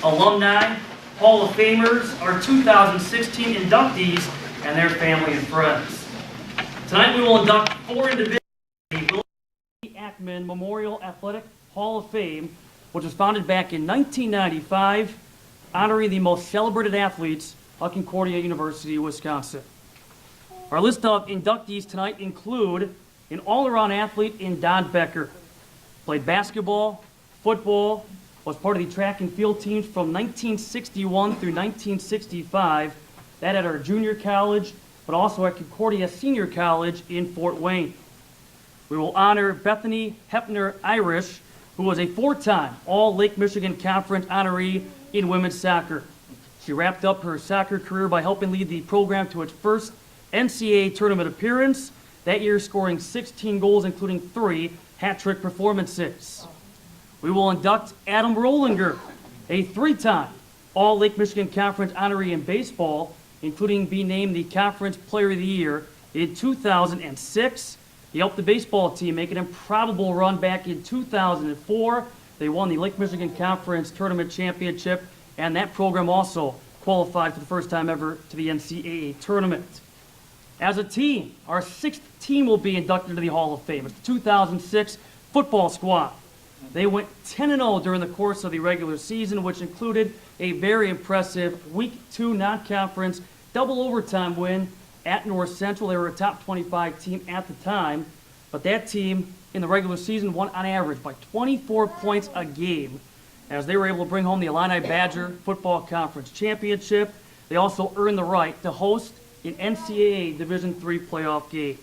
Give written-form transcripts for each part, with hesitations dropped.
alumni, Hall of Famers, our 2016 inductees, and their family and friends. Tonight we will induct 4 individuals in the Ackman Memorial Athletic Hall of Fame, which was founded back in 1995, honoring the most celebrated athletes of Concordia University, Wisconsin. Our list of inductees tonight include an all-around athlete in Don Becker. Played basketball, football, was part of the track and field teams from 1961 through 1965. That at our junior college, but also at Concordia Senior College in Fort Wayne. We will honor Bethany Hoeppner Irish, who was a 4-time All-Lake Michigan Conference honoree in women's soccer. She wrapped up her soccer career by helping lead the program to its first NCAA tournament appearance, that year scoring 16 goals, including 3 hat-trick performances. We will induct Adam Rohlinger, a 3-time All-Lake Michigan Conference honoree in baseball, including being named the Conference Player of the Year in 2006. He helped the baseball team make an improbable run back in 2004. They won the Lake Michigan Conference Tournament Championship, and that program also qualified for the first time ever to the NCAA tournament. As a team, our 6th team will be inducted into the Hall of Fame. It's the 2006 football squad. They went 10-0 during the course of the regular season, which included a very impressive Week 2 non-conference double overtime win at North Central. They were a top 25 team at the time, but that team in the regular season won on average by 24 points a game, as they were able to bring home the Illini Badger Football Conference Championship. They also earned the right to host an NCAA Division III playoff game.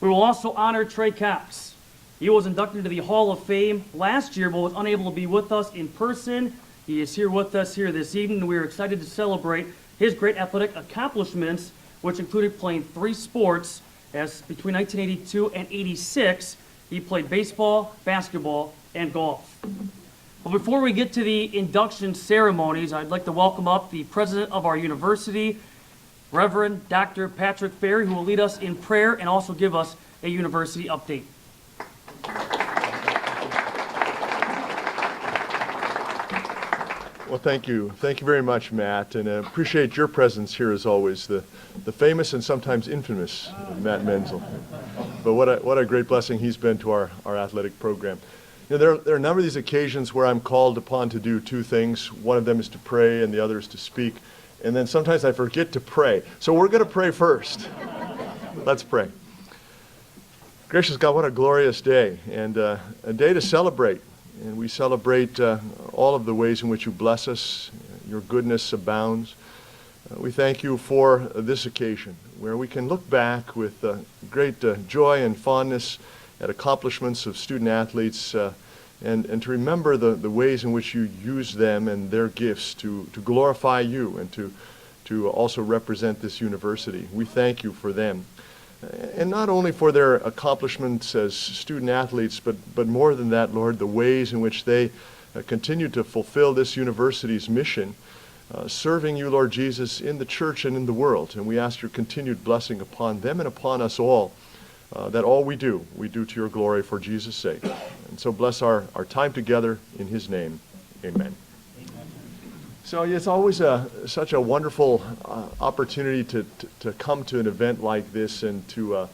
We will also honor Trey Cox. He was inducted into the Hall of Fame last year, but was unable to be with us in person. He is here with us here this evening, and we are excited to celebrate his great athletic accomplishments, which included playing 3 sports, as between 1982 and 86, he played baseball, basketball, and golf. But before we get to the induction ceremonies, I'd like to welcome up the president of our university, Reverend Dr. Patrick Ferry, who will lead us in prayer and also give us a university update. Well, thank you. Thank you very much, Matt, and appreciate your presence here as always, the famous and sometimes infamous Matt Menzel. But what a great blessing he's been to our athletic program. You know, there are a number of these occasions where I'm called upon to do 2 things. One of them is to pray and the other is to speak. And then sometimes I forget to pray. So we're going to pray first. Let's pray. Gracious God, what a glorious day, and a day to celebrate. And we celebrate all of the ways in which you bless us. Your goodness abounds. We thank you for this occasion, where we can look back with great joy and fondness at accomplishments of student athletes, and to remember the ways in which you use them and their gifts to glorify you and to also represent this university. We thank you for them. And not only for their accomplishments as student athletes, but more than that, Lord, the ways in which they continue to fulfill this university's mission, serving you, Lord Jesus, in the church and in the world. And we ask your continued blessing upon them and upon us all, that all we do to your glory for Jesus' sake. And so bless our time together in his name. Amen. So it's always such a wonderful opportunity to come to an event like this and to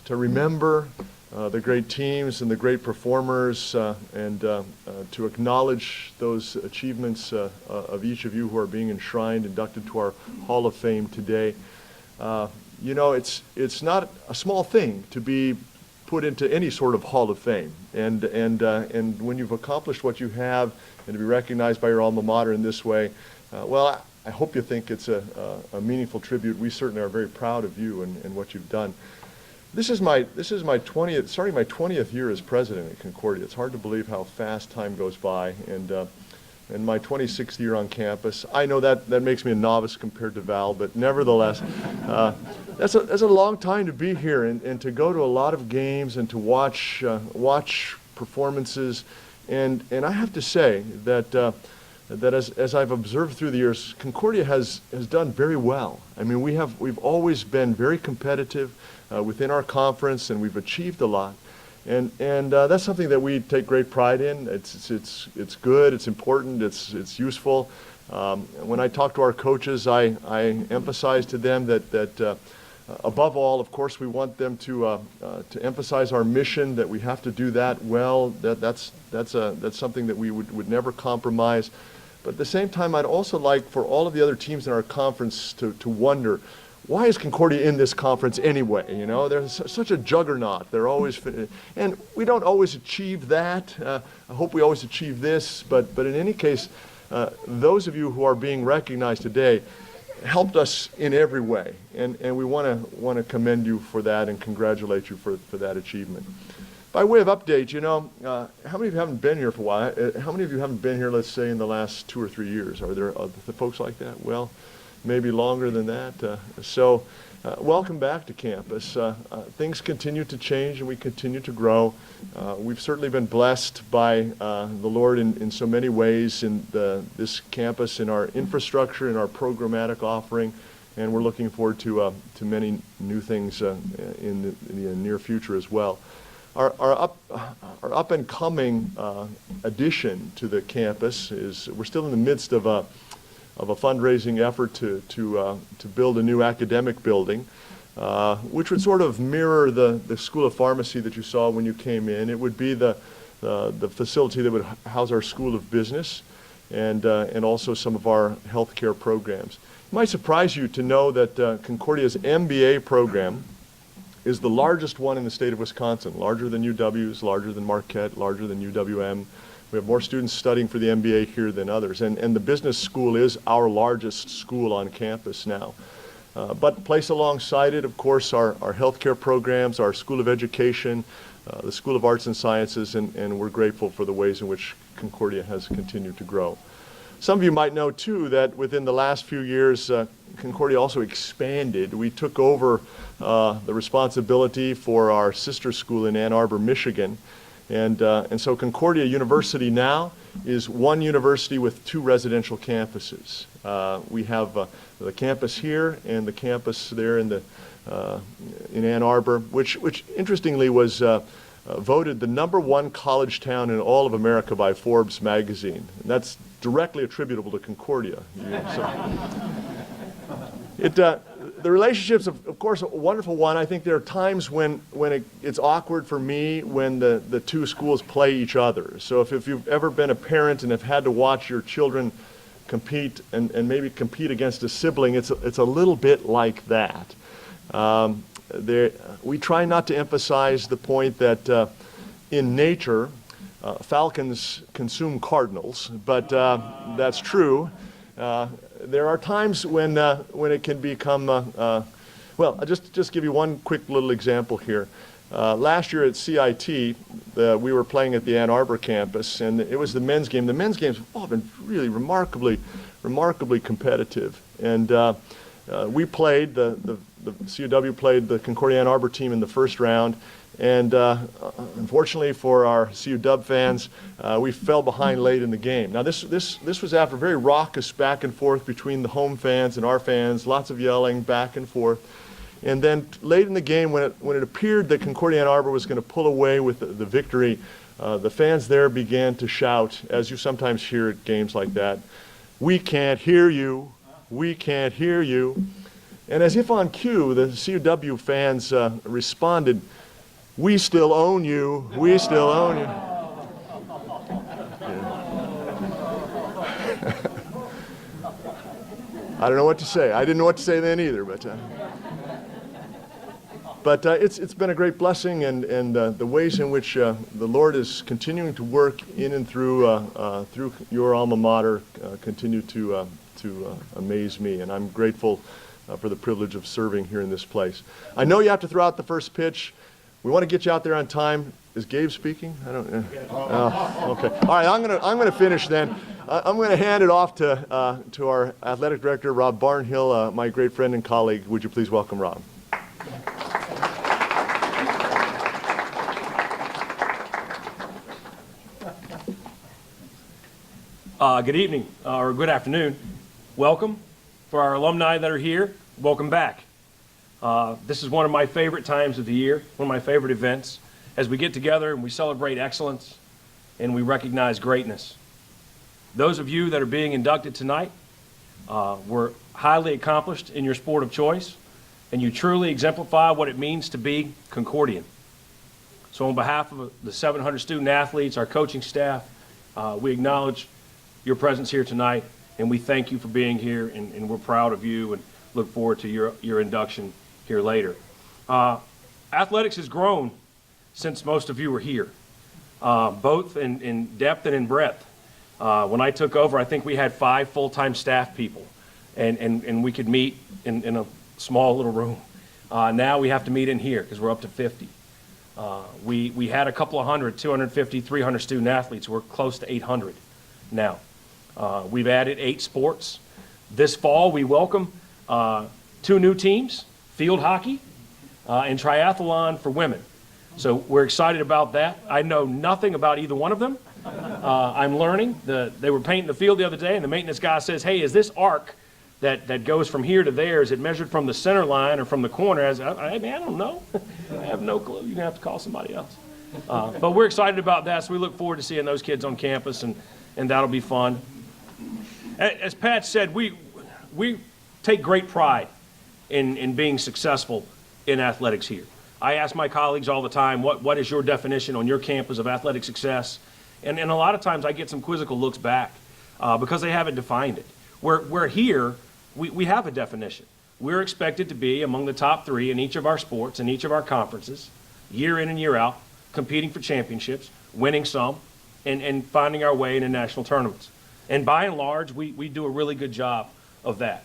remember the great teams and the great performers, and to acknowledge those achievements of each of you who are being enshrined, inducted to our Hall of Fame today. You know, it's not a small thing to be put into any sort of Hall of Fame, and when you've accomplished what you have, and to be recognized by your alma mater in this way, well, I hope you think it's a meaningful tribute. We certainly are very proud of you and what you've done. This is my 20th, starting my 20th year as president at Concordia. It's hard to believe how fast time goes by, and my 26th year on campus. I know that makes me a novice compared to Val, but nevertheless, that's a long time to be here and to go to a lot of games and to watch performances. And I have to say that as I've observed through the years, Concordia has done very well. I mean, we've always been very competitive within our conference, and we've achieved a lot. And that's something that we take great pride in. It's good, it's important, it's useful. When I talk to our coaches, I emphasize to them that above all, of course, we want them to emphasize our mission, that we have to do that well. That's something that we would never compromise. But at the same time, I'd also like for all of the other teams in our conference to wonder, why is Concordia in this conference anyway? You know, there's such a juggernaut. They're always, and we don't always achieve that. I hope we always achieve this, but in any case, those of you who are being recognized today helped us in every way, and we want to commend you for that and congratulate you for that achievement. By way of update, you know, how many of you haven't been here for a while? How many of you haven't been here, let's say, in the last 2 or 3 years? Are there other folks like that? Well, maybe longer than that. So welcome back to campus. Things continue to change and we continue to grow. We've certainly been blessed by the Lord in so many ways in this campus, in our infrastructure, in our programmatic offering, and we're looking forward to many new things in the near future as well. Our up and coming addition to the campus is, we're still in the midst of a fundraising effort to build a new academic building, which would sort of mirror the School of Pharmacy that you saw when you came in. It would be the facility that would house our School of Business and also some of our healthcare programs. It might surprise you to know that Concordia's MBA program is the largest one in the state of Wisconsin, larger than UW's, larger than Marquette, larger than UWM. We have more students studying for the MBA here than others, and the business school is our largest school on campus now. But placed alongside it, of course, our healthcare programs, our School of Education, the School of Arts and Sciences, and we're grateful for the ways in which Concordia has continued to grow. Some of you might know, too, that within the last few years, Concordia also expanded. We took over the responsibility for our sister school in Ann Arbor, Michigan. And so Concordia University now is one university with 2 residential campuses. We have the campus here and the campus there in Ann Arbor, which interestingly was voted the #1 college town in all of America by Forbes magazine. And that's directly attributable to Concordia. The relationship's, of course, a wonderful one. I think there are times when it's awkward for me when the 2 schools play each other. So if you've ever been a parent and have had to watch your children compete and maybe compete against a sibling, it's a little bit like that. We try not to emphasize the point that in nature, falcons consume cardinals, but that's true. There are times when it can become, well, I'll just give you one quick little example here. Last year at CIT, we were playing at the Ann Arbor campus, and it was the men's game. The men's games have all been really remarkably competitive. And we played, the CUW played the Concordia Ann Arbor team in the first round. And unfortunately for our CUW fans, we fell behind late in the game. Now this was after a very raucous back and forth between the home fans and our fans, lots of yelling back and forth. And then late in the game, when it appeared that Concordia Ann Arbor was going to pull away with the victory, the fans there began to shout, as you sometimes hear at games like that, "We can't hear you, we can't hear you." And as if on cue, the CUW fans responded, "We still own you. We still own you." I don't know what to say. I didn't know what to say then either, but it's been a great blessing, and the ways in which the Lord is continuing to work in and through your alma mater continue to amaze me, and I'm grateful for the privilege of serving here in this place. I know you have to throw out the first pitch. We want to get you out there on time. Is Gabe speaking? I don't know. Okay. All right, I'm gonna finish then. I'm going to hand it off to our athletic director, Rob Barnhill, my great friend and colleague. Would you please welcome Rob? Good evening, or good afternoon. Welcome. For our alumni that are here, welcome back. This is one of my favorite times of the year, one of my favorite events. as we get together and we celebrate excellence and we recognize greatness. Those of you that are being inducted tonight were highly accomplished in your sport of choice, and you truly exemplify what it means to be Concordian. So on behalf of the 700 student athletes, our coaching staff, we acknowledge your presence here tonight, and we thank you for being here, and we're proud of you and look forward to your induction here later. Athletics has grown since most of you were here, both in depth and in breadth. When I took over, I think we had 5 full-time staff people, and we could meet in a small little room. Now we have to meet in here because we're up to 50. We had a couple of hundred, 250, 300 student athletes. We're close to 800 now. We've added 8 sports. This fall, we welcome 2 new teams, field hockey and triathlon for women. So we're excited about that. I know nothing about either one of them. I'm learning. They were painting the field the other day, and the maintenance guy says, hey, is this arc that goes from here to there, is it measured from the center line or from the corner? I don't know. I have no clue. You're going to have to call somebody else. But we're excited about that, so we look forward to seeing those kids on campus, and that'll be fun. As Pat said, we take great pride in being successful in athletics here. I ask my colleagues all the time, what is your definition on your campus of athletic success? And a lot of times I get some quizzical looks back because they haven't defined it. We're here, we have a definition. We're expected to be among the top 3 in each of our sports, in each of our conferences, year in and year out, competing for championships, winning some, and finding our way into national tournaments. And by and large, we do a really good job of that.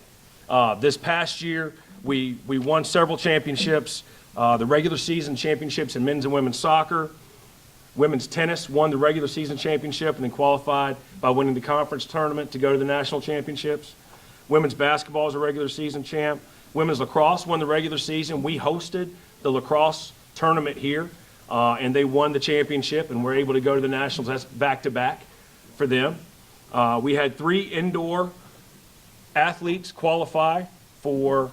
This past year, we won several championships, the regular season championships in men's and women's soccer. Women's tennis won the regular season championship and then qualified by winning the conference tournament to go to the national championships. Women's basketball is a regular season champ. Women's lacrosse won the regular season. We hosted the lacrosse tournament here, and they won the championship and were able to go to the nationals. That's back-to-back for them. We had 3 indoor athletes qualify for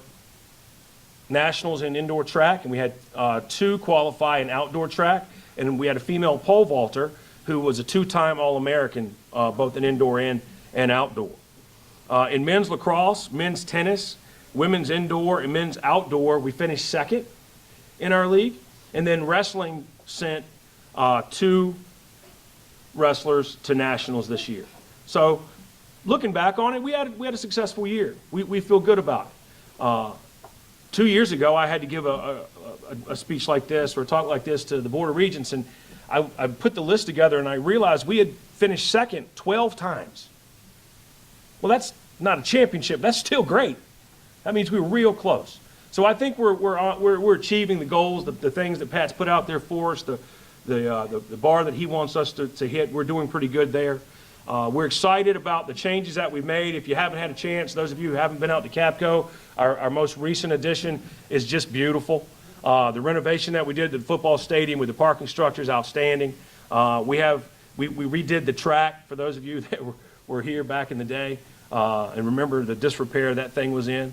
nationals in indoor track, and we had 2 qualify in outdoor track. And we had a female pole vaulter who was a 2-time All-American, both in indoor and outdoor. In men's lacrosse, men's tennis, women's indoor, and men's outdoor, we finished 2nd in our league. And then wrestling sent 2 wrestlers to nationals this year. So looking back on it, we had a successful year. We feel good about it. 2 years ago, I had to give a speech like this or a talk like this to the Board of Regents, and I put the list together, and I realized we had finished 2nd 12 times. Well, that's not a championship. That's still great. That means we were real close. So I think we're achieving the goals, the things that Pat's put out there for us, the bar that he wants us to hit. We're doing pretty good there. We're excited about the changes that we've made. If you haven't had a chance, those of you who haven't been out to Capco, our most recent addition is just beautiful. The renovation that we did to the football stadium with the parking structure is outstanding. We redid the track for those of you that were here back in the day and remember the disrepair that thing was in.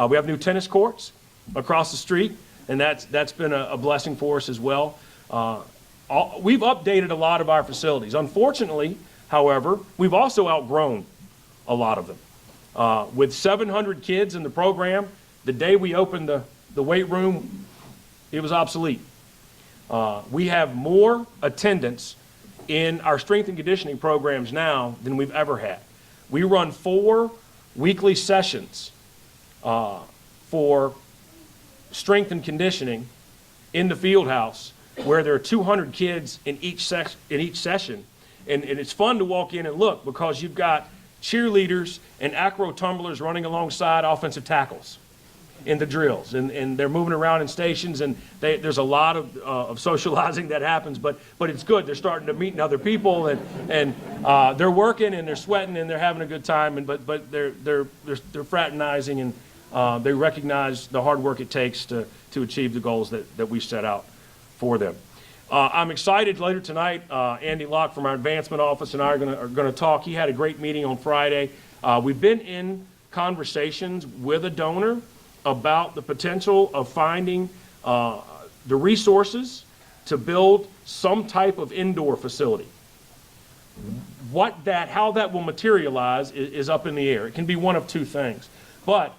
We have new tennis courts across the street, and that's been a blessing for us as well. We've updated a lot of our facilities. Unfortunately, however, we've also outgrown a lot of them. With 700 kids in the program, the day we opened the weight room, it was obsolete. We have more attendance in our strength and conditioning programs now than we've ever had. We run 4 weekly sessions for strength and conditioning in the field house where there are 200 kids in each session. And it's fun to walk in and look because you've got cheerleaders and acro tumblers running alongside offensive tackles in the drills. And they're moving around in stations, and there's a lot of socializing that happens, but it's good. They're starting to meet other people, and they're working, and they're sweating, and they're having a good time, but they're fraternizing, and they recognize the hard work it takes to achieve the goals that we set out for them. I'm excited later tonight. Andy Locke from our advancement office and I are going to talk. He had a great meeting on Friday. We've been in conversations with a donor about the potential of finding the resources to build some type of indoor facility. How that will materialize is up in the air. It can be one of two things. But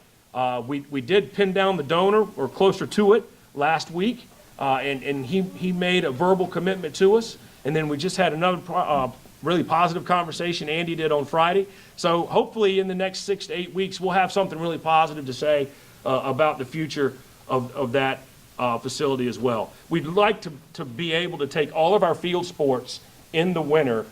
we did pin down the donor, or closer to it, last week, and he made a verbal commitment to us. And then we just had another really positive conversation Andy did on Friday. So hopefully in the next 6 to 8 weeks, we'll have something really positive to say about the future of that facility as well. We'd like to be able to take all of our field sports in the winter,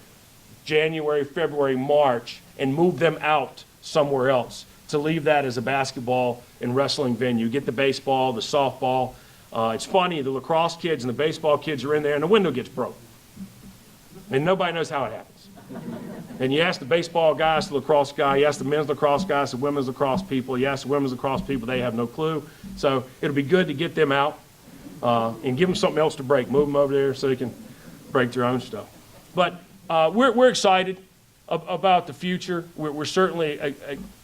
January, February, March, and move them out somewhere else, to leave that as a basketball and wrestling venue. Get the baseball, the softball. It's funny, the lacrosse kids and the baseball kids are in there and the window gets broke. And nobody knows how it happens. And you ask the baseball guys, the lacrosse guy, you ask the men's lacrosse guys, the women's lacrosse people, you ask the women's lacrosse people, they have no clue. So it'll be good to get them out and give them something else to break. Move them over there so they can break their own stuff. But we're excited about the future. We're certainly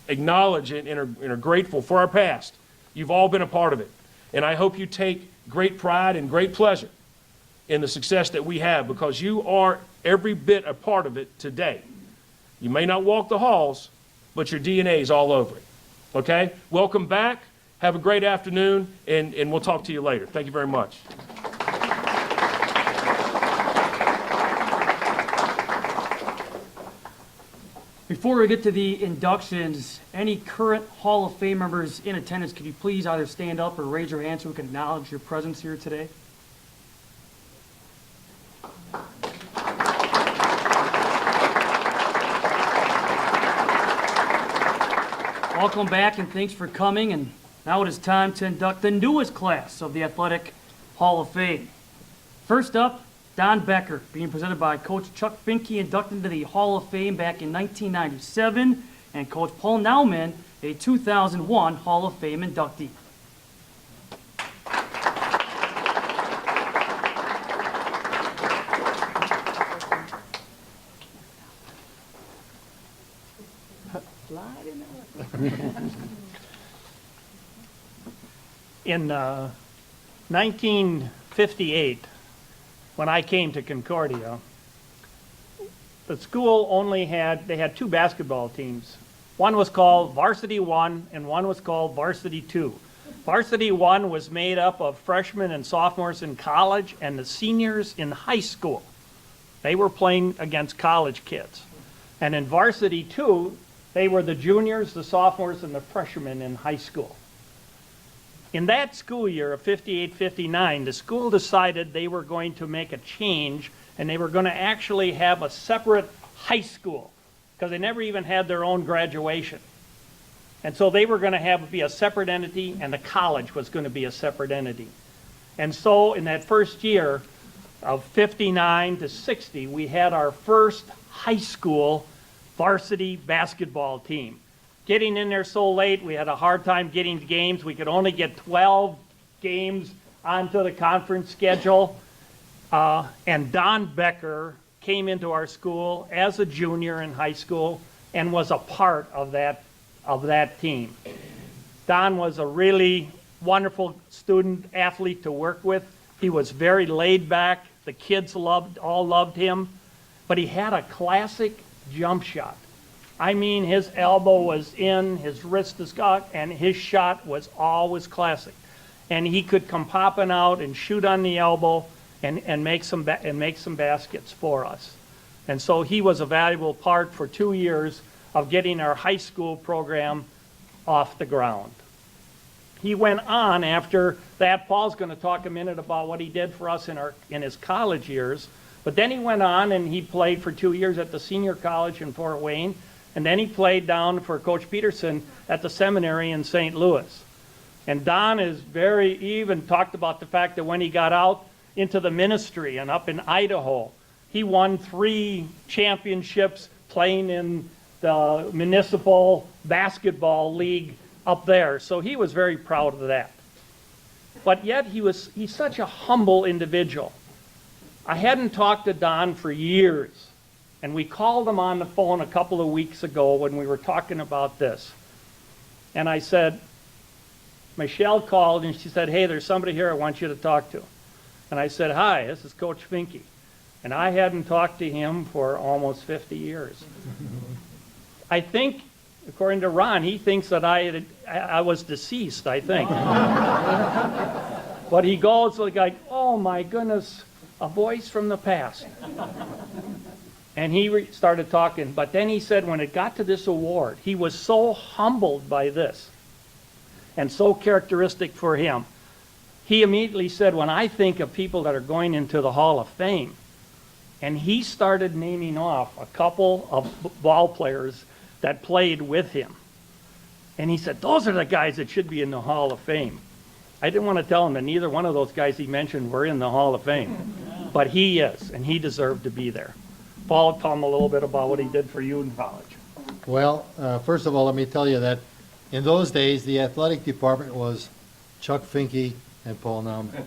acknowledging and are grateful for our past. You've all been a part of it. And I hope you take great pride and great pleasure in the success that we have, because you are every bit a part of it today. You may not walk the halls, but your DNA is all over it. Okay? Welcome back. Have a great afternoon, and we'll talk to you later. Thank you very much. Before we get to the inductions, any current Hall of Fame members in attendance, could you please either stand up or raise your hand so we can acknowledge your presence here today? Welcome back and thanks for coming. And now it is time to induct the newest class of the Athletic Hall of Fame. First up, Don Becker, being presented by Coach Chuck Finke, inducted into the Hall of Fame back in 1997, and Coach Paul Nauman, a 2001 Hall of Fame inductee. In 1958, when I came to Concordia, the school they had two basketball teams. One was called Varsity 1 and one was called Varsity 2. Varsity 1 was made up of freshmen and sophomores in college and the seniors in high school. They were playing against college kids. And in Varsity 2, they were the juniors, the sophomores, and the freshmen in high school. In that school year of 58-59, the school decided they were going to make a change, and they were going to actually have a separate high school, because they never even had their own graduation. And so they were going to be a separate entity, and the college was going to be a separate entity. And so in that first year of 59 to 60, we had our first high school varsity basketball team. Getting in there so late, we had a hard time getting games. We could only get 12 games onto the conference schedule. And Don Becker came into our school as a junior in high school and was a part of that team. Don was a really wonderful student athlete to work with. He was very laid back. The kids all loved him. But he had a classic jump shot. I mean, his elbow was in, his wrist is out, and his shot was always classic. And he could come popping out and shoot on the elbow and make some baskets for us. And so he was a valuable part for 2 years of getting our high school program off the ground. He went on after that. Paul's going to talk a minute about what he did for us in his college years. But then he went on and he played for 2 years at the senior college in Fort Wayne. And then he played down for Coach Peterson at the seminary in St. Louis. And Don he even talked about the fact that when he got out into the ministry and up in Idaho, he won 3 championships playing in the municipal basketball league up there. So he was very proud of that. But yet he's such a humble individual. I hadn't talked to Don for years. And we called him on the phone a couple of weeks ago when we were talking about this. And I said, Michelle called and she said, hey, there's somebody here I want you to talk to. And I said, "Hi, this is Coach Finke." And I hadn't talked to him for almost 50 years. I think, according to Ron, he thinks that I was deceased, I think. But he goes like, "Oh my goodness, a voice from the past." And he started talking, but then he said when it got to this award, he was so humbled by this and so characteristic for him. He immediately said, "When I think of people that are going into the Hall of Fame," and he started naming off a couple of ball players that played with him. And he said, "Those are the guys that should be in the Hall of Fame." I didn't want to tell him that neither one of those guys he mentioned were in the Hall of Fame. But he is, and he deserved to be there. Paul, tell him a little bit about what he did for you in college. Well, first of all, let me tell you that in those days, the athletic department was Chuck Finke and Paul Nauman.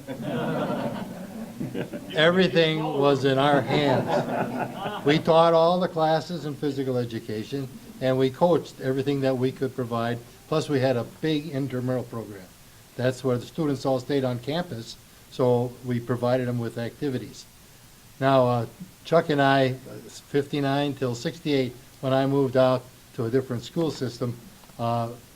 Everything was in our hands. We taught all the classes in physical education, and we coached everything that we could provide. Plus, we had a big intramural program. That's where the students all stayed on campus, so we provided them with activities. Now, Chuck and I, 59 till 68, when I moved out to a different school system,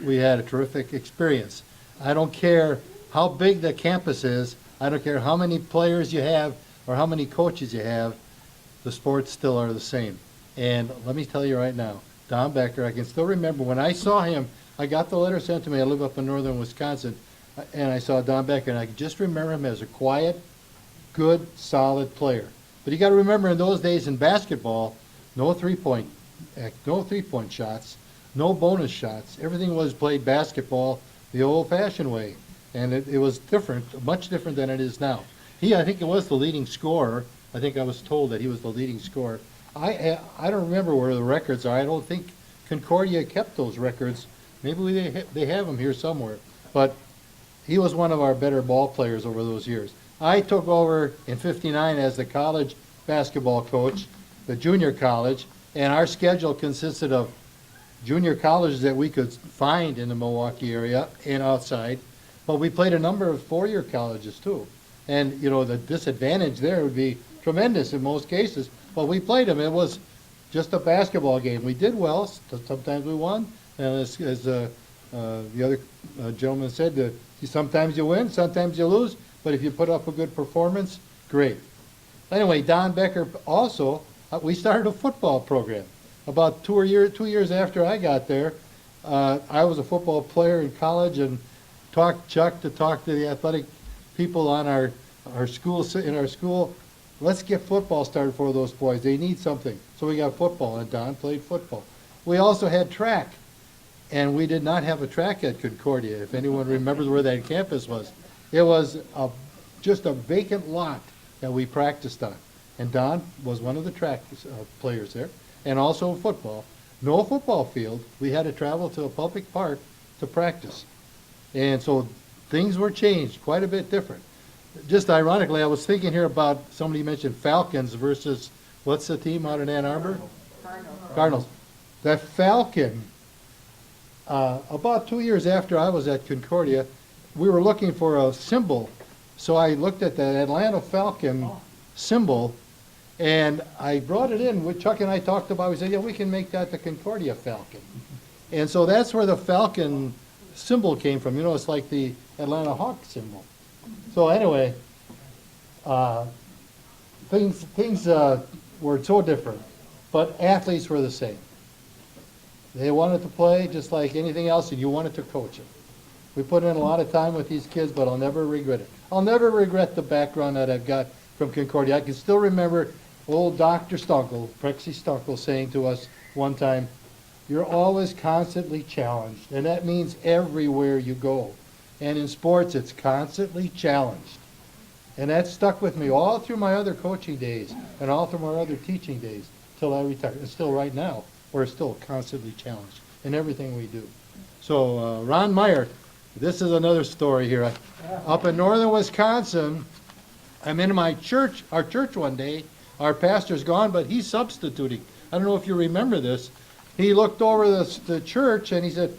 we had a terrific experience. I don't care how big the campus is, I don't care how many players you have or how many coaches you have, the sports still are the same. And let me tell you right now, Don Becker, I can still remember when I saw him, I got the letter sent to me, I live up in northern Wisconsin, and I saw Don Becker, and I just remember him as a quiet, good, solid player. But you got to remember, in those days in basketball, no three-point shots, no bonus shots. Everything was played basketball the old-fashioned way, and it was different, much different than it is now. I think it was the leading scorer. I think I was told that he was the leading scorer. I don't remember where the records are. I don't think Concordia kept those records. Maybe they have them here somewhere. But he was one of our better ball players over those years. I took over in '59 as the college basketball coach, the junior college, and our schedule consisted of junior colleges that we could find in the Milwaukee area and outside, but we played a number of four-year colleges too. And, you know, the disadvantage there would be tremendous in most cases, but we played them. It was just a basketball game. We did well, sometimes we won, and as the other gentleman said, sometimes you win, sometimes you lose, but if you put up a good performance, great. Anyway, Don Becker also, we started a football program. About 2 years after I got there, I was a football player in college and talked Chuck to talk to the athletic people on our school, in our school. Let's get football started for those boys. They need something. So we got football, and Don played football. We also had track, and we did not have a track at Concordia, if anyone remembers where that campus was. It was just a vacant lot that we practiced on. And Don was one of the track players there, and also football. No football field. We had to travel to a public park to practice. And so things were changed, quite a bit different. Just ironically, I was thinking here about, somebody mentioned Falcons versus, what's the team out in Ann Arbor? Cardinals. That Falcon, about 2 years after I was at Concordia, we were looking for a symbol. So I looked at the Atlanta Falcon symbol, and I brought it in. Chuck and I talked about it. We said, yeah, we can make that the Concordia Falcon. And so that's where the Falcon symbol came from. You know, it's like the Atlanta Hawk symbol. So anyway, things were so different, but athletes were the same. They wanted to play just like anything else, and you wanted to coach them. We put in a lot of time with these kids, but I'll never regret it. I'll never regret the background that I've got from Concordia. I can still remember old Dr. Stunkel, Prexy Stunkel, saying to us one time, "You're always constantly challenged," and that means everywhere you go. And in sports, it's constantly challenged. And that stuck with me all through my other coaching days and all through my other teaching days till I retired. And still right now, we're still constantly challenged in everything we do. So Ron Meyer, this is another story here. Up in northern Wisconsin, I'm in my church, our church one day. Our pastor's gone, but he's substituting. I don't know if you remember this. He looked over the church and he said,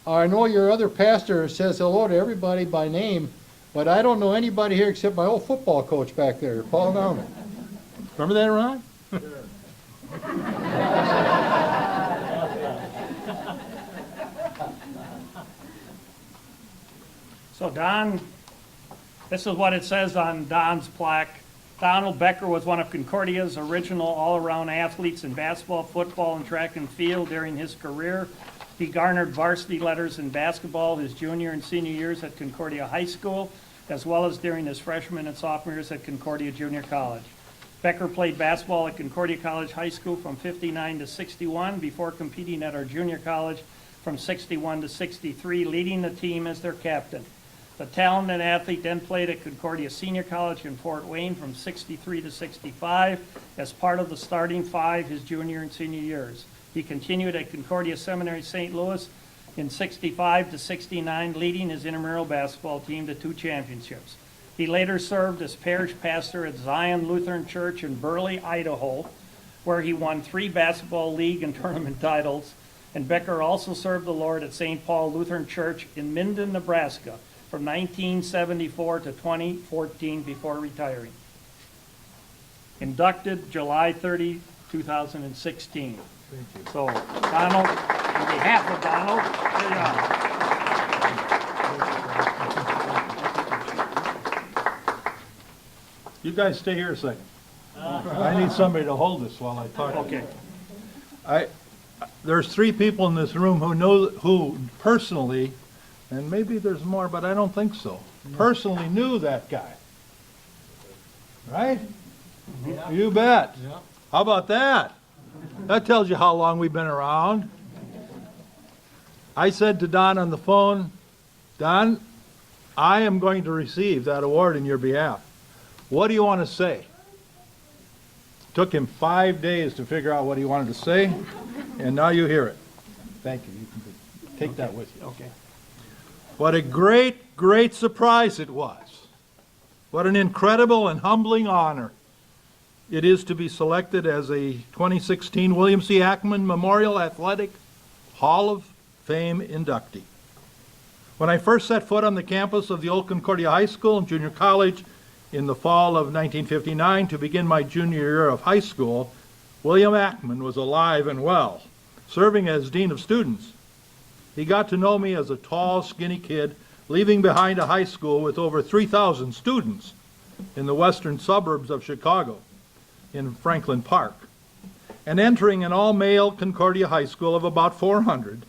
"I know your other pastor says hello to everybody by name, But I don't know anybody here except my old football coach back there, Paul Nauman. Remember that, Ron? So Don, this is what it says on Don's plaque. Donald Becker was one of Concordia's original all-around athletes in basketball, football, and track and field during his career. He garnered varsity letters in basketball his junior and senior years at Concordia High School, as well as during his freshman and sophomore years at Concordia Junior College. Becker played basketball at Concordia College High School from '59 to '61 before competing at our junior college from '61 to '63, leading the team as their captain. The talented athlete then played at Concordia Senior College in Fort Wayne from '63 to '65 as part of the starting five his junior and senior years. He continued at Concordia Seminary St. Louis in '65 to '69, leading his intramural basketball team to 2 championships. He later served as parish pastor at Zion Lutheran Church in Burley, Idaho, where he won 3 basketball league and tournament titles. And Becker also served the Lord at St. Paul Lutheran Church in Minden, Nebraska, from 1974 to 2014 before retiring. Inducted July 30, 2016. Thank you. So, Donald, on behalf of Donald, here you are. You guys stay here a second. I need somebody to hold this while I talk. Okay. There's 3 people in this room who personally, and maybe there's more, but I don't think so, personally knew that guy. Right? Yeah. You bet. Yeah. How about that? That tells you how long we've been around. I said to Don on the phone, Don, I am going to receive that award in your behalf. What do you want to say? Took him 5 days to figure out what he wanted to say, and now you hear it. Thank you. You can take that with you. Okay. What a great, great surprise it was. What an incredible and humbling honor it is to be selected as a 2016 William C. Ackman Memorial Athletic Hall of Fame inductee. When I first set foot on the campus of the old Concordia High School and Junior College in the fall of 1959 to begin my junior year of high school, William Ackman was alive and well, serving as Dean of Students. He got to know me as a tall, skinny kid, leaving behind a high school with over 3,000 students in the western suburbs of Chicago, in Franklin Park, and entering an all-male Concordia High School of about 400,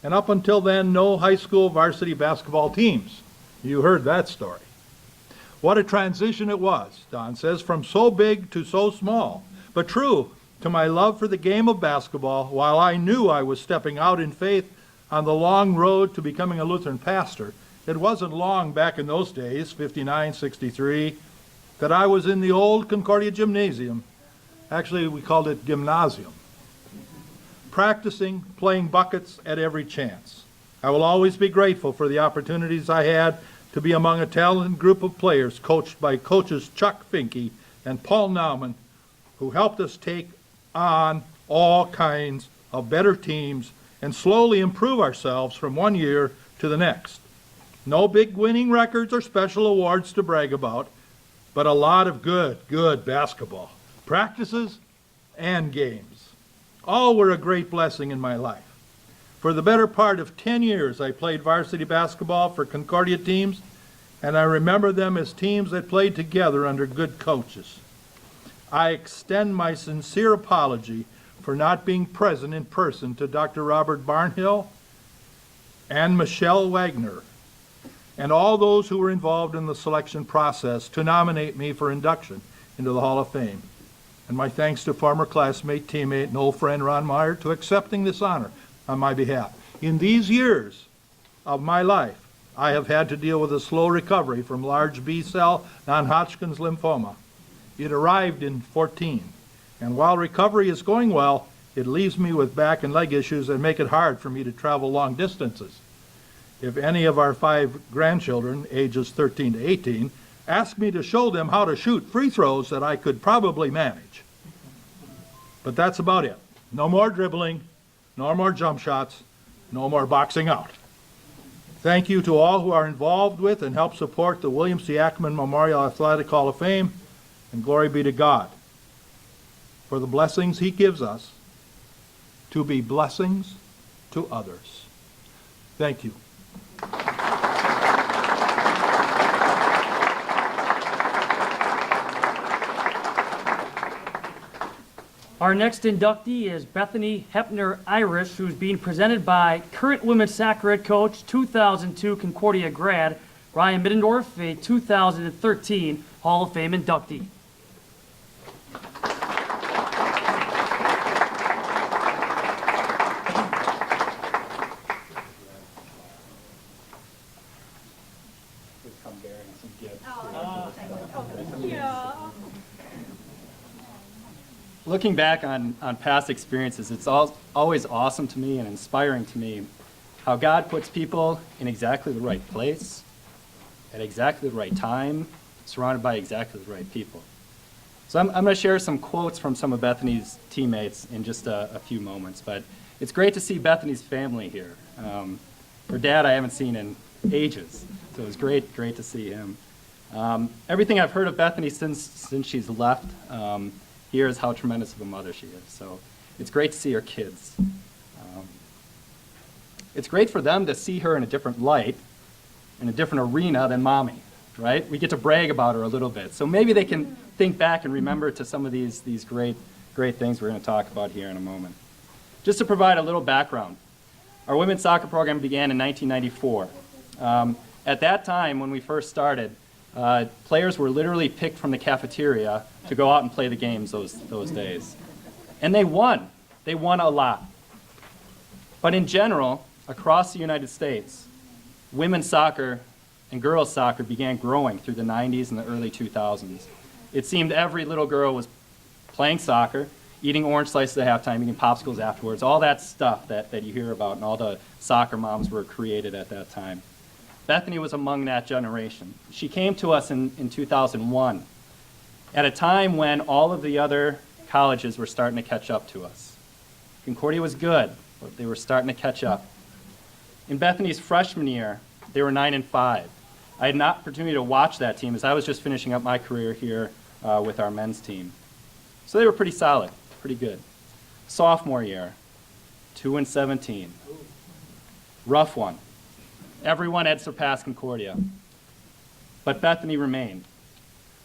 and up until then, no high school varsity basketball teams. You heard that story. What a transition it was, Don says, from so big to so small, but true to my love for the game of basketball. While I knew I was stepping out in faith on the long road to becoming a Lutheran pastor, it wasn't long back in those days, 59, 63, that I was in the old Concordia Gymnasium. Actually, we called it Gymnasium. Practicing, playing buckets at every chance. I will always be grateful for the opportunities I had to be among a talented group of players coached by coaches Chuck Finke and Paul Nauman, who helped us take on all kinds of better teams and slowly improve ourselves from one year to the next. No big winning records or special awards to brag about, but a lot of good basketball. Practices and games. All were a great blessing in my life. For the better part of 10 years, I played varsity basketball for Concordia teams, and I remember them as teams that played together under good coaches. I extend my sincere apology for not being present in person to Dr. Robert Barnhill and Michelle Wagner, and all those who were involved in the selection process to nominate me for induction into the Hall of Fame. And my thanks to former classmate, teammate, and old friend Ron Meyer to accepting this honor on my behalf. In these years of my life, I have had to deal with a slow recovery from large B-cell non-Hodgkin's lymphoma. It arrived in 14, and while recovery is going well, it leaves me with back and leg issues that make it hard for me to travel long distances. If any of our 5 grandchildren, ages 13 to 18, ask me to show them how to shoot free throws that I could probably manage. But that's about it. No more dribbling, no more jump shots, no more boxing out. Thank you to all who are involved with and help support the William C. Ackman Memorial Athletic Hall of Fame, and glory be to God for the blessings He gives us to be blessings to others. Thank you. Our next inductee is Bethany Hoeppner Irish, who's being presented by current women's soccer head coach, 2002 Concordia grad, Ryan Middendorf, a 2013 Hall of Fame inductee. Looking back on past experiences, it's always awesome to me and inspiring to me how God puts people in exactly the right place, at exactly the right time, surrounded by exactly the right people. So I'm going to share some quotes from some of Bethany's teammates in just a few moments, but it's great to see Bethany's family here. Her dad I haven't seen in ages, so it was great to see him. Everything I've heard of Bethany since she's left, here's how tremendous of a mother she is. So it's great to see her kids. It's great for them to see her in a different light, in a different arena than mommy, right? We get to brag about her a little bit. So maybe they can think back and remember to some of these great things we're going to talk about here in a moment. Just to provide a little background, our women's soccer program began in 1994. At that time, when we first started, players were literally picked from the cafeteria to go out and play the games those days. And they won. They won a lot. But in general, across the United States, women's soccer and girls' soccer began growing through the 90s and the early 2000s. It seemed every little girl was playing soccer, eating orange slices at halftime, eating popsicles afterwards, all that stuff that you hear about, and all the soccer moms were created at that time. Bethany was among that generation. She came to us in 2001 at a time when all of the other colleges were starting to catch up to us. Concordia was good, but they were starting to catch up. In Bethany's freshman year, they were 9-5. I had an opportunity to watch that team as I was just finishing up my career here with our men's team. So they were pretty solid, pretty good. Sophomore year, 2-17. Rough one. Everyone had surpassed Concordia, but Bethany remained.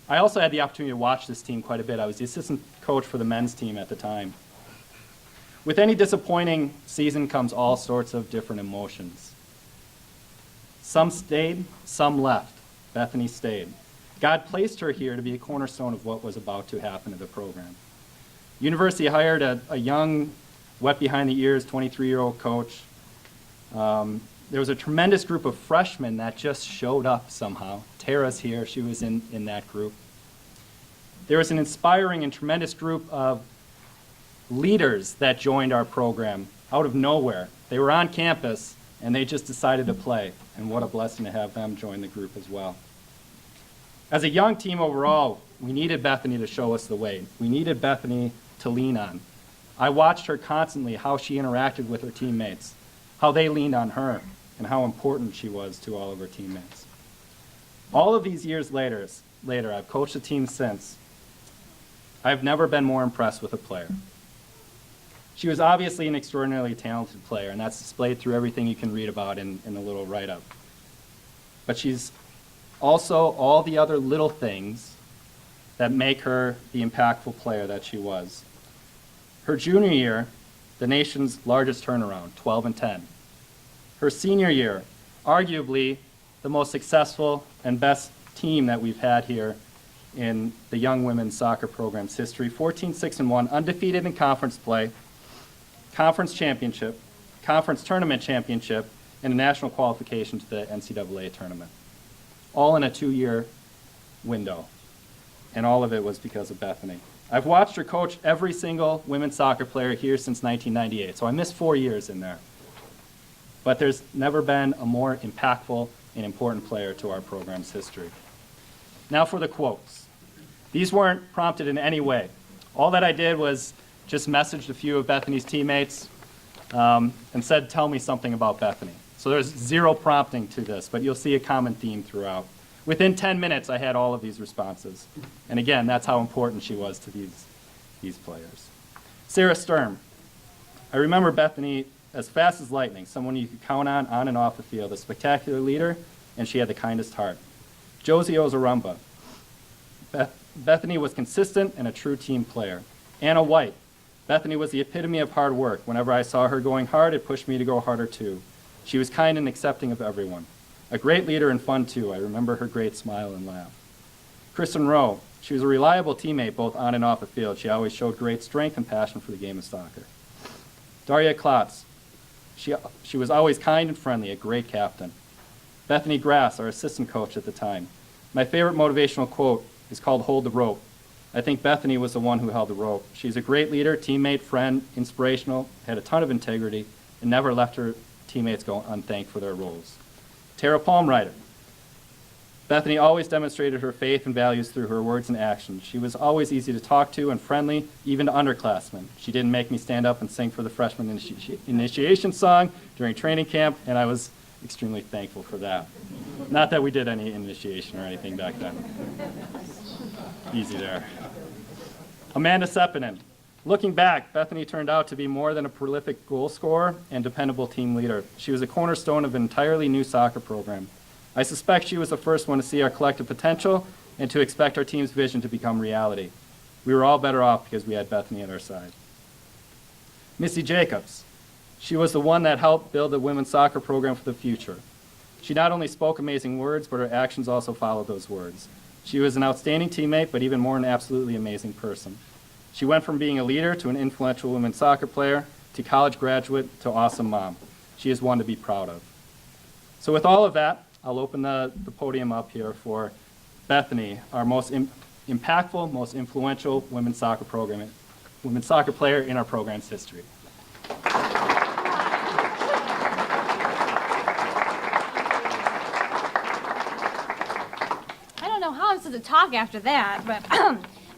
I also had the opportunity to watch this team quite a bit. I was the assistant coach for the men's team at the time. With any disappointing season comes all sorts of different emotions. Some stayed, some left. Bethany stayed. God placed her here to be a cornerstone of what was about to happen to the program. University hired a young, wet behind the ears, 23-year-old coach. There was a tremendous group of freshmen that just showed up somehow. Tara's here, she was in that group. There was an inspiring and tremendous group of leaders that joined our program out of nowhere. They were on campus and they just decided to play, and what a blessing to have them join the group as well. As a young team overall, we needed Bethany to show us the way. We needed Bethany to lean on. I watched her constantly, how she interacted with her teammates, how they leaned on her, and how important she was to all of her teammates. All of these years later, I've coached the team since. I've never been more impressed with a player. She was obviously an extraordinarily talented player, and that's displayed through everything you can read about in the little write-up. But she's also all the other little things that make her the impactful player that she was. Her junior year, the nation's largest turnaround, 12-10. Her senior year, arguably the most successful and best team that we've had here in the young women's soccer program's history, 14-6-1, undefeated in conference play, conference championship, conference tournament championship, and a national qualification to the NCAA tournament. All in a 2-year window. And all of it was because of Bethany. I've watched her coach every single women's soccer player here since 1998, so I missed 4 years in there. But there's never been a more impactful and important player to our program's history. Now for the quotes. These weren't prompted in any way. All that I did was just messaged a few of Bethany's teammates and said, tell me something about Bethany. So there's zero prompting to this, but you'll see a common theme throughout. Within 10 minutes, I had all of these responses. And again, that's how important she was to these players. Sarah Sturm. I remember Bethany as fast as lightning, someone you could count on and off the field, a spectacular leader, and she had the kindest heart. Josie Ozarumba. Bethany was consistent and a true team player. Anna White. Bethany was the epitome of hard work. Whenever I saw her going hard, it pushed me to go harder too. She was kind and accepting of everyone. A great leader and fun too. I remember her great smile and laugh. Kristen Rowe. She was a reliable teammate both on and off the field. She always showed great strength and passion for the game of soccer. Daria Klotz. She was always kind and friendly, a great captain. Bethany Grass, our assistant coach at the time. My favorite motivational quote is called "Hold the Rope." I think Bethany was the one who held the rope. She's a great leader, teammate, friend, inspirational, had a ton of integrity, and never left her teammates go unthanked for their roles. Tara Palmrider. Bethany always demonstrated her faith and values through her words and actions. She was always easy to talk to and friendly, even to underclassmen. She didn't make me stand up and sing for the freshman initiation song during training camp, and I was extremely thankful for that. Not that we did any initiation or anything back then. Easy there. Amanda Sepinen. Looking back, Bethany turned out to be more than a prolific goal scorer and dependable team leader. She was a cornerstone of an entirely new soccer program. I suspect she was the first one to see our collective potential and to expect our team's vision to become reality. We were all better off because we had Bethany at our side. Missy Jacobs. She was the one that helped build the women's soccer program for the future. She not only spoke amazing words, but her actions also followed those words. She was an outstanding teammate, but even more an absolutely amazing person. She went from being a leader to an influential women's soccer player, to college graduate, to awesome mom. She is one to be proud of. So with all of that, I'll open the podium up here for Bethany, our most impactful, most influential women's soccer player in our program's history. I don't know how I'm supposed to talk after that, but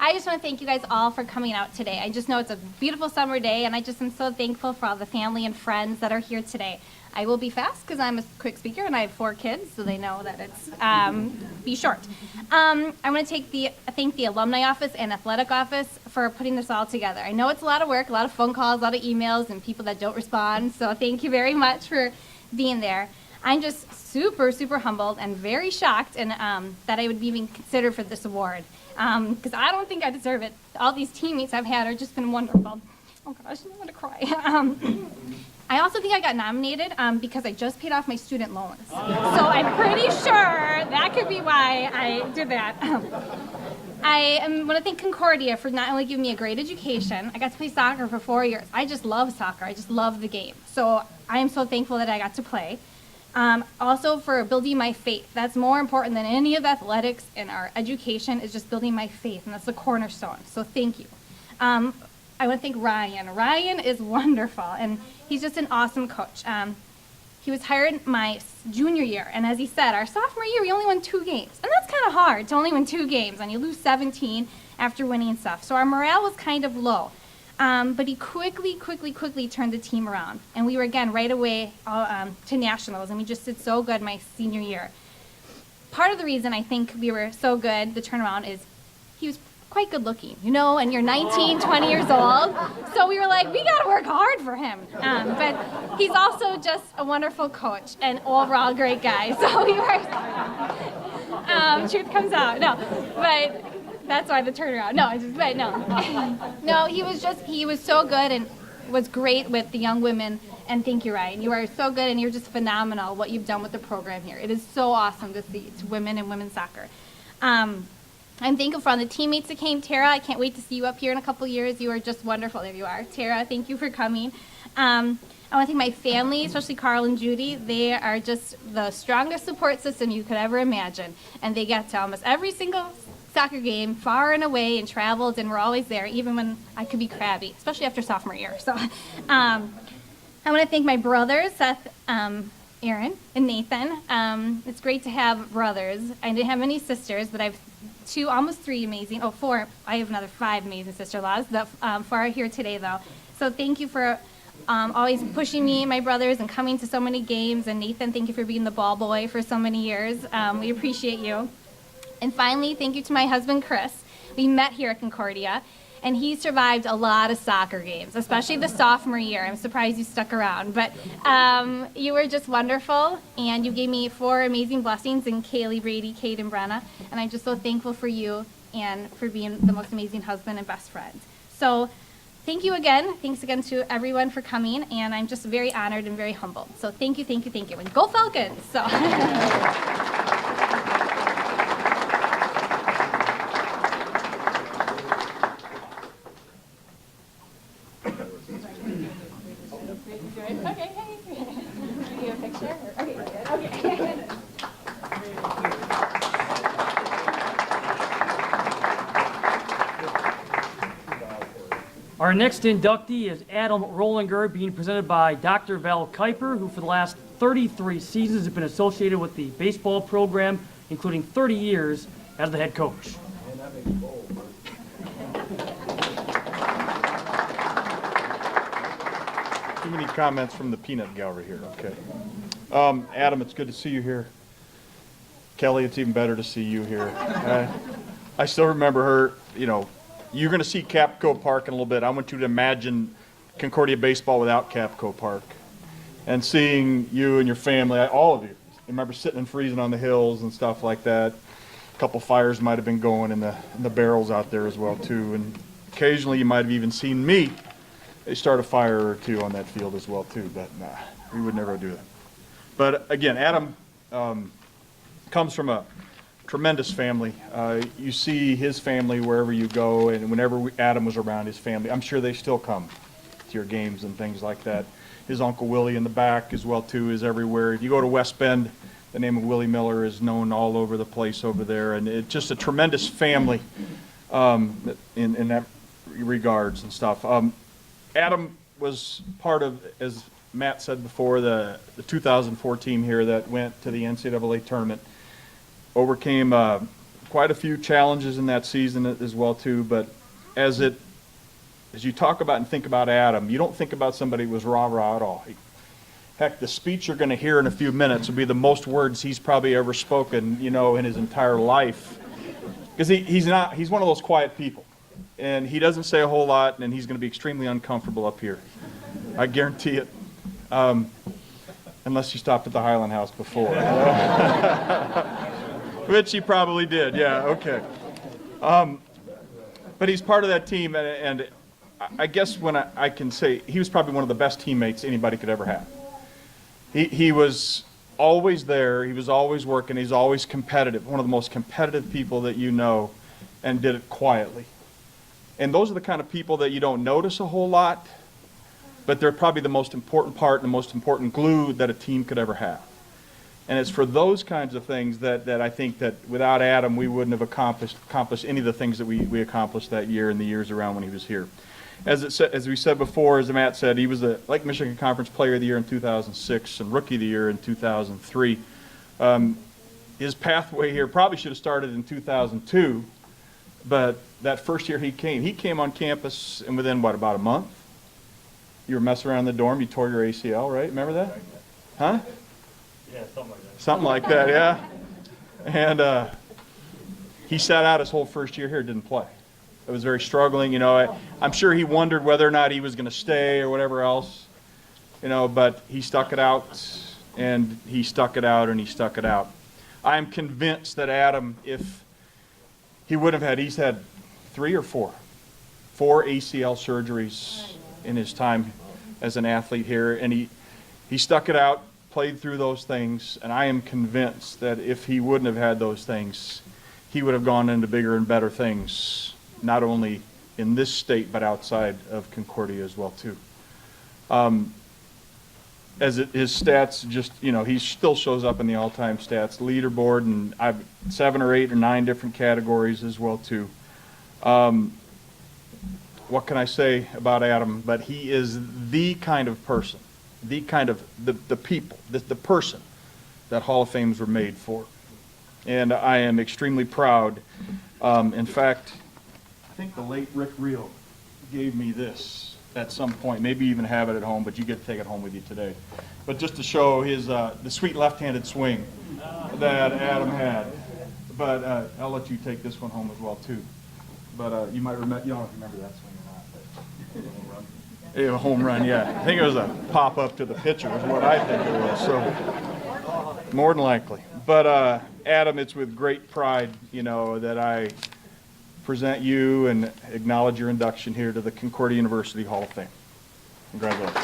I just want to thank you guys all for coming out today. I just know it's a beautiful summer day, and I just am so thankful for all the family and friends that are here today. I will be fast because I'm a quick speaker and I have 4 kids, so they know that it's be short. I want to thank the alumni office and athletic office for putting this all together. I know it's a lot of work, a lot of phone calls, a lot of emails, and people that don't respond, so thank you very much for being there. I'm just super, super humbled and very shocked and that I would be even considered for this award because I don't think I deserve it. All these teammates I've had have just been wonderful. Oh gosh, I want to cry. I also think I got nominated because I just paid off my student loans. So I'm pretty sure that could be why I did that. I want to thank Concordia for not only giving me a great education, I got to play soccer for 4 years. I just love soccer. I just love the game. So I am so thankful that I got to play. Also for building my faith. That's more important than any of the athletics and our education is just building my faith, and that's the cornerstone. So thank you. I want to thank Ryan. Ryan is wonderful, and he's just an awesome coach. He was hired my junior year, and as he said, our sophomore year, we only won 2 games. And that's kind of hard to only win 2 games, and you lose 17 after winning stuff. So our morale was kind of low. But he quickly turned the team around. And we were, again, right away to nationals, and we just did so good my senior year. Part of the reason I think we were so good, the turnaround, is he was quite good looking, you know, and you're 19, 20 years old. So we were like, we got to work hard for him. But he's also just a wonderful coach and overall great guy. So we were, truth comes out. No, but that's why the turnaround. No, he was so good and was great with the young women. And thank you, Ryan. You are so good and you're just phenomenal what you've done with the program here. It is so awesome to see women and women's soccer. I'm thankful for all the teammates that came. Tara, I can't wait to see you up here in a couple years. You are just wonderful. There you are. Tara, thank you for coming. I want to thank my family, especially Carl and Judy. They are just the strongest support system you could ever imagine. And they get to almost every single soccer game, far and away, and traveled, and we're always there, even when I could be crabby, especially after sophomore year. So I want to thank my brothers, Seth, Aaron, and Nathan. It's great to have brothers. I didn't have any sisters, but I have 2, almost 3 amazing, 4, I have another 5 amazing sister-in-laws that 4 are here today, though. So thank you for always pushing me and my brothers and coming to so many games. And Nathan, thank you for being the ball boy for so many years. We appreciate you. And finally, thank you to my husband, Chris. We met here at Concordia, and he survived a lot of soccer games, especially the sophomore year. I'm surprised you stuck around, but you were just wonderful, and you gave me 4 amazing blessings in Kaylee, Brady, Kate, and Brenna, and I'm just so thankful for you and for being the most amazing husband and best friend. So thank you again. Thanks again to everyone for coming, and I'm just very honored and very humbled. So thank you, thank you, thank you, and go Falcons! So. Our next inductee is Adam Rohlinger, being presented by Dr. Val Kuiper, who for the last 33 seasons has been associated with the baseball program, including 30 years as the head coach. Too many comments from the peanut gallery here, okay. Adam, it's good to see you here. Kelly, it's even better to see you here. I still remember her, you know, you're going to see Capco Park in a little bit. I want you to imagine Concordia baseball without Capco Park. And seeing you and your family, all of you, I remember sitting and freezing on the hills and stuff like that. A couple fires might have been going in the barrels out there as well, too. And occasionally you might have even seen me start a fire or two on that field as well, too. But nah, we would never do that. But again, Adam comes from a tremendous family. You see his family wherever you go, and whenever Adam was around his family, I'm sure they still come to your games and things like that. His Uncle Willie in the back as well, too, is everywhere. If you go to West Bend, the name of Willie Miller is known all over the place over there, and it's just a tremendous family in that regards and stuff. Adam was part of, as Matt said before, the 2014 here that went to the NCAA tournament. Overcame quite a few challenges in that season as well too, but as you talk about and think about Adam, you don't think about somebody who was rah-rah at all. Heck, the speech you're going to hear in a few minutes will be the most words he's probably ever spoken, you know, in his entire life. Because he's one of those quiet people, and he doesn't say a whole lot, and he's going to be extremely uncomfortable up here. I guarantee it. Unless you stopped at the Highland House before. Which he probably did, yeah, okay. But he's part of that team, and I guess when I can say he was probably one of the best teammates anybody could ever have. He was always there, he was always working, he's always competitive, one of the most competitive people that you know, and did it quietly. And those are the kind of people that you don't notice a whole lot, but they're probably the most important part and the most important glue that a team could ever have. And it's for those kinds of things that I think that without Adam, we wouldn't have accomplished any of the things that we accomplished that year and the years around when he was here. As we said before, as Matt said, he was the Lake Michigan Conference Player of the Year in 2006 and Rookie of the Year in 2003. His pathway here probably should have started in 2002, but that first year he came on campus, and within, what, about a month? You were messing around in the dorm, you tore your ACL, right? Remember that? Huh? Yeah, something like that. Something like that, yeah. And he sat out his whole first year here, didn't play. It was very struggling, you know. I'm sure he wondered whether or not he was going to stay or whatever else, you know, but he stuck it out, and he stuck it out, and he stuck it out. I'm convinced that Adam, if he would have had, he's had 3 or 4 ACL surgeries in his time as an athlete here, and he stuck it out, played through those things, and I am convinced that if he wouldn't have had those things, he would have gone into bigger and better things, not only in this state, but outside of Concordia as well, too. His stats just, you know, he still shows up in the all-time stats leaderboard, and I've 7 or 8 or 9 different categories as well, too. What can I say about Adam? But he is the kind of person, the kind of, the people, the person that Hall of Fames were made for. And I am extremely proud. In fact, I think the late Rick Reel gave me this at some point, maybe even have it at home, but you get to take it home with you today. But just to show his, the sweet left-handed swing that Adam had. But I'll let you take this one home as well, too. But you might remember, you don't remember that swing or not, but home run. Yeah, a home run, yeah. I think it was a pop-up to the pitcher is what I think it was, so more than likely. But Adam, it's with great pride, you know, that I present you and acknowledge your induction here to the Concordia University Hall of Fame. Congratulations.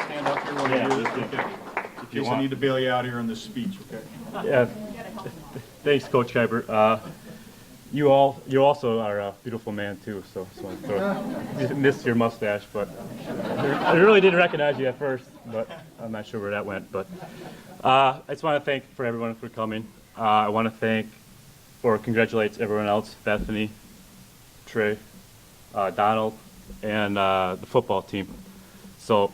Stand up here when you do this, okay? In case I need to bail you out here on this speech, okay? Yeah, thanks, Coach Kuiper. You also are a beautiful man too. So you missed your mustache, but I really didn't recognize you at first. But I'm not sure where that went. But I just want to thank for everyone for coming. I want to congratulate everyone else: Bethany, Trey, Donald, and the football team. So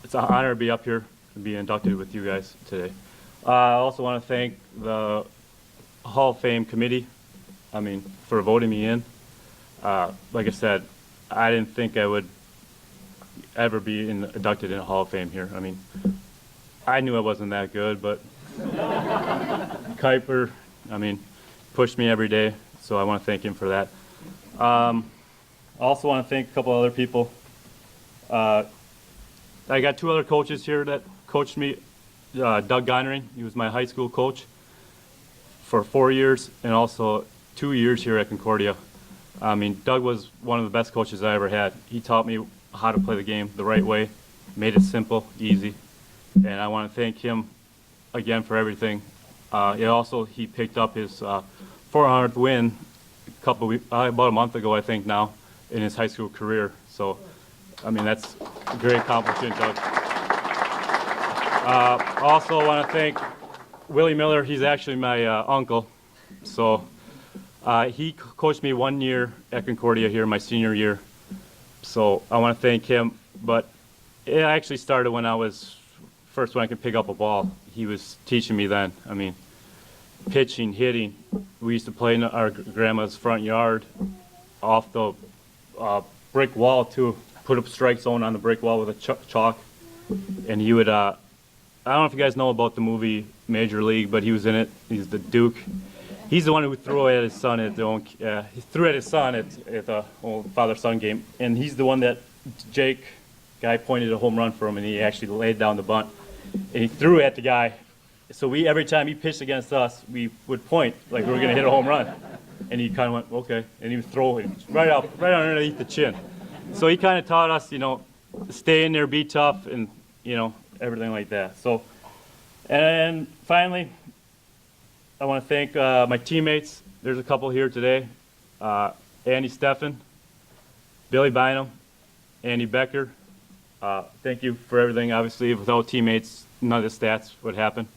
it's an honor to be up here and be inducted with you guys today. I also want to thank the Hall of Fame committee. For voting me in. Like I said, I didn't think I would ever be inducted in a Hall of Fame here. I knew I wasn't that good, but Kuiper, pushed me every day, so I want to thank him for that. I also want to thank a couple other people. I got two other coaches here that coached me. Doug Gonering, he was my high school coach for 4 years, and also 2 years here at Concordia. Doug was one of the best coaches I ever had. He taught me how to play the game the right way, made it simple, easy, and I want to thank him again for everything. He picked up his 400th win about a month ago, I think now, in his high school career. So, that's a great accomplishment, Doug. Also, I want to thank Willie Miller. He's actually my uncle. So. He coached me 1 year at Concordia here, my senior year. So I want to thank him. But it actually started when I could pick up a ball. He was teaching me then. Pitching, hitting. We used to play in our grandma's front yard off the brick wall too. Put a strike zone on the brick wall with a chalk. And he would, I don't know if you guys know about the movie Major League, but he was in it. He's the Duke. He's the one who threw at his son at the old father-son game, and he's the one that Jake guy pointed a home run for him, and he actually laid down the bunt, and he threw at the guy. So every time he pitched against us, we would point like we were going to hit a home run, and he kind of went okay, and he would throw it right underneath the chin. So he kind of taught us, stay in there, be tough, and everything like that. So, and finally, I want to thank my teammates. There's a couple here today. Andy Steffen, Billy Bynum, Andy Becker. Thank you for everything. Obviously, without teammates, none of the stats would happen.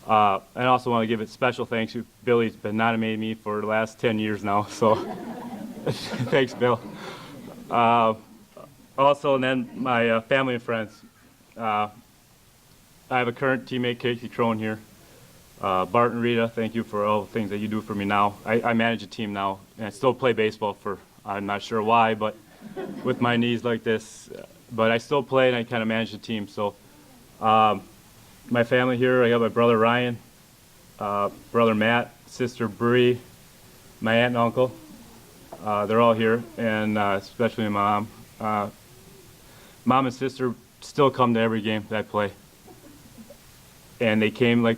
I also want to give a special thanks to Billy. He's been nominating me for the last 10 years now, so thanks, Bill. Also, and then my family and friends. I have a current teammate, Casey Crone, here. Bart and Rita, thank you for all the things that you do for me now. I manage a team now, and I still play baseball I'm not sure why, but with my knees like this. But I still play, and I kind of manage the team. So my family here, I got my brother Ryan, brother Matt, sister Bree, my aunt and uncle. They're all here, and especially my mom. Mom and sister still come to every game that I play. And they came, like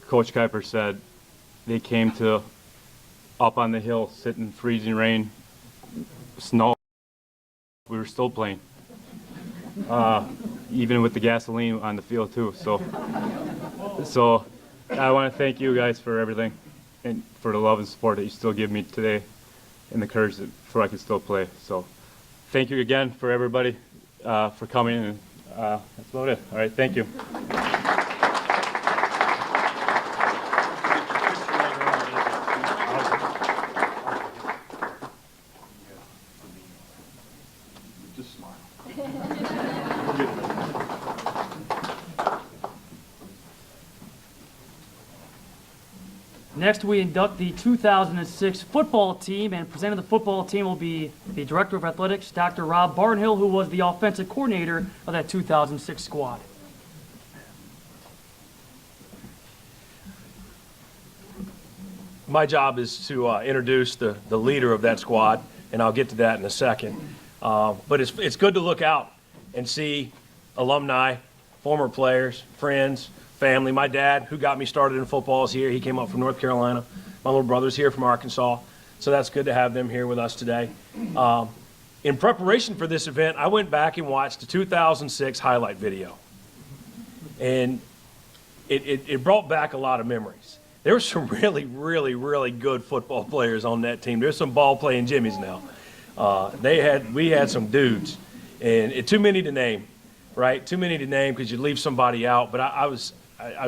Coach Kuiper said, they came to up on the hill, sit in freezing rain, snow. We were still playing, even with the gasoline on the field too. So I want to thank you guys for everything and for the love and support that you still give me today and the courage for I can still play. So thank you again for everybody for coming, and that's about it. All right, thank you. Just smile. Next, we induct the 2006 football team, and presenting the football team will be the Director of Athletics, Dr. Rob Barnhill, who was the offensive coordinator of that 2006 squad. My job is to introduce the leader of that squad, and I'll get to that in a second. But it's good to look out and see alumni, former players, friends, family. My dad, who got me started in football, is here. He came up from North Carolina. My little brother's here from Arkansas. So that's good to have them here with us today. In preparation for this event, I went back and watched the 2006 highlight video. And it brought back a lot of memories. There were some really, really, really good football players on that team. There's some ball-playing Jimmies now. We had some dudes, and too many to name, right? Too many to name because you'd leave somebody out. But I was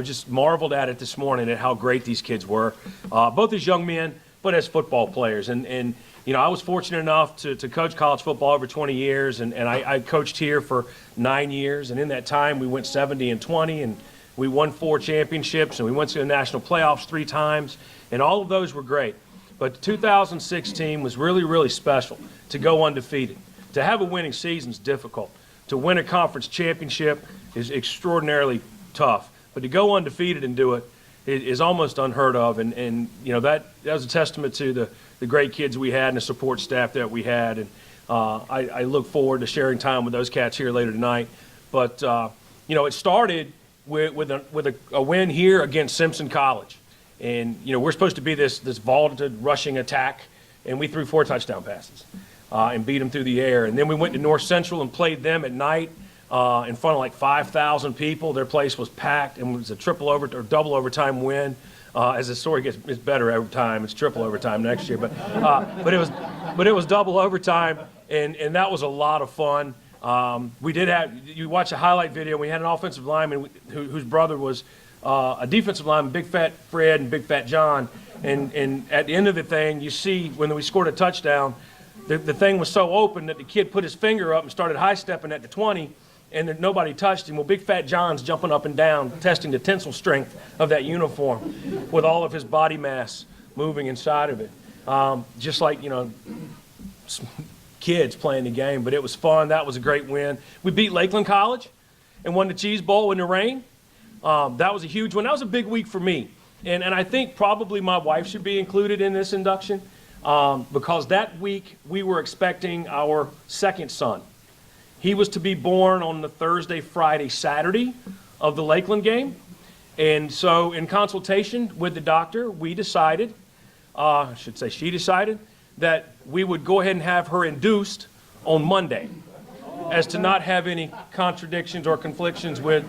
just marveled at it this morning at how great these kids were, both as young men, but as football players. And you know, I was fortunate enough to coach college football over 20 years, and I coached here for 9 years. And in that time, we went 70-20, and we won 4 championships, and we went to the national playoffs 3 times, and all of those were great. But the 2006 team was really, really special to go undefeated. To have a winning season is difficult. To win a conference championship is extraordinarily tough. But to go undefeated and do it is almost unheard of. And you know, that was a testament to the great kids we had and the support staff that we had. And I look forward to sharing time with those cats here later tonight. But you know, it started with a win here against Simpson College. And, you know, we're supposed to be this vaulted rushing attack, and we threw 4 touchdown passes and beat them through the air. And then we went to North Central and played them at night in front of like 5,000 people. Their place was packed, and it was a double overtime win. As the story gets better every time, it's triple overtime next year. But it was double overtime, and that was a lot of fun. You watch the highlight video, we had an offensive lineman whose brother was a defensive lineman, Big Fat Fred and Big Fat John. And at the end of the thing, you see when we scored a touchdown, the thing was so open that the kid put his finger up and started high-stepping at the 20, and nobody touched him. Well, Big Fat John's jumping up and down, testing the tensile strength of that uniform with all of his body mass moving inside of it. Just like, you know, kids playing the game, but it was fun. That was a great win. We beat Lakeland College and won the Cheese Bowl in the rain. That was a huge one. That was a big week for me. And I think probably my wife should be included in this induction because that week we were expecting our second son. He was to be born on the Thursday, Friday, Saturday of the Lakeland game. And so in consultation with the doctor, we decided, she decided, that we would go ahead and have her induced on Monday as to not have any contradictions or conflictions with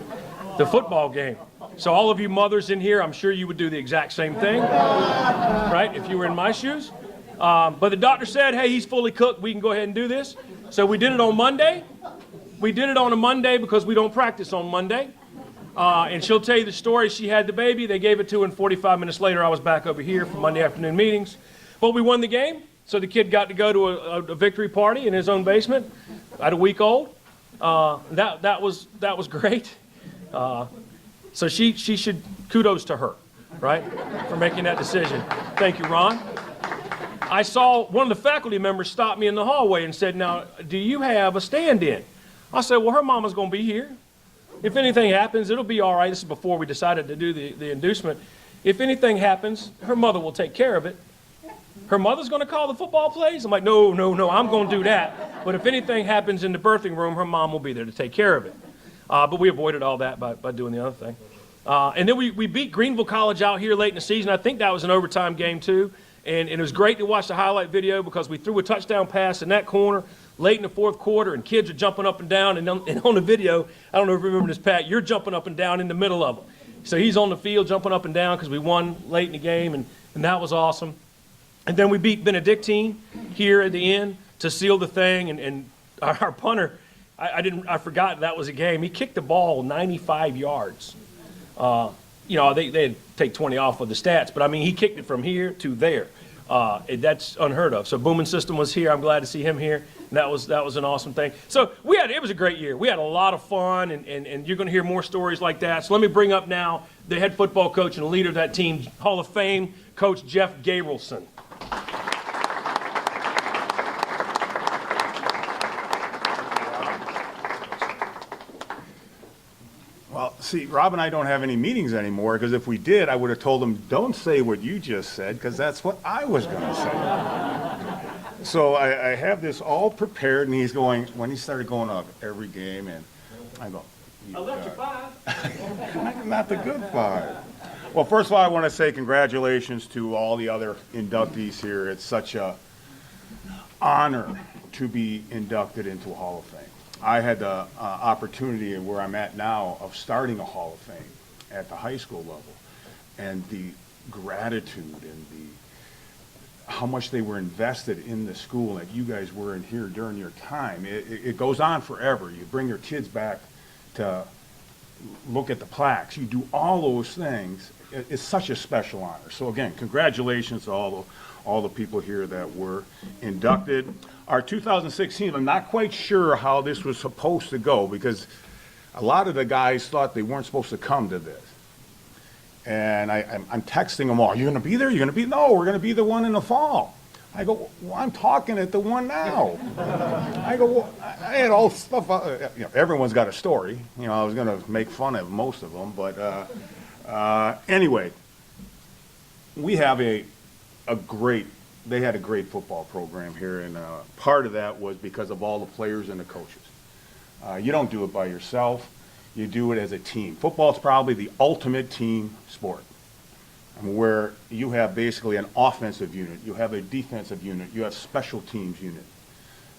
the football game. So all of you mothers in here, I'm sure you would do the exact same thing, right, if you were in my shoes. But the doctor said, hey, he's fully cooked. We can go ahead and do this. So we did it on Monday. We did it on a Monday because we don't practice on Monday. And she'll tell you the story. She had the baby. They gave it to her, and 45 minutes later, I was back over here for Monday afternoon meetings. But we won the game. So the kid got to go to a victory party in his own basement at a week old. That was great. So she should, kudos to her, right, for making that decision. Thank you, Ron. I saw one of the faculty members stop me in the hallway and said, now, do you have a stand-in? I said, well, her mama's going to be here. If anything happens, it'll be all right. This is before we decided to do the inducement. If anything happens, her mother will take care of it. Her mother's going to call the football plays? I'm like, no, I'm going to do that. But if anything happens in the birthing room, her mom will be there to take care of it. But we avoided all that by doing the other thing. And then we beat Greenville College out here late in the season. I think that was an overtime game too. And it was great to watch the highlight video because we threw a touchdown pass in that corner late in the fourth quarter, and kids are jumping up and down. And on the video, I don't know if you remember this, Pat, you're jumping up and down in the middle of them. So he's on the field jumping up and down because we won late in the game, and that was awesome. And then we beat Benedictine here at the end to seal the thing. And our punter, I forgot that was a game. He kicked the ball 95 yards. You know, they'd take 20 off of the stats, but I mean, he kicked it from here to there. That's unheard of. So Booming System was here. I'm glad to see him here. That was an awesome thing. So it was a great year. We had a lot of fun, and you're going to hear more stories like that. So let me bring up now the head football coach and leader of that team, Hall of Fame Coach Jeff Gabrielson. Well, see, Rob and I don't have any meetings anymore, because if we did, I would have told him, don't say what you just said, because that's what I was going to say. So I have this all prepared, and he's going, when he started going up every game, and I go, I left you 5. not the good 5. Well, first of all, I want to say congratulations to all the other inductees here. It's such a honor to be inducted into a Hall of Fame. I had the opportunity where I'm at now of starting a Hall of Fame at the high school level, and the gratitude and how much they were invested in the school that you guys were in here during your time. It goes on forever. You bring your kids back to look at the plaques. You do all those things. It's such a special honor. So again, congratulations to all the people here that were inducted. Our 2016, I'm not quite sure how this was supposed to go, because a lot of the guys thought they weren't supposed to come to this. And I'm texting them all, are you going to be there? You're going to be? No, we're going to be the one in the fall. I go, well, I'm talking at the one now. I go, well, I had all stuff, everyone's got a story. I was going to make fun of most of them, but anyway, we have they had a great football program here, and part of that was because of all the players and the coaches. You don't do it by yourself. You do it as a team. Football is probably the ultimate team sport, where you have basically an offensive unit, you have a defensive unit, you have special teams unit.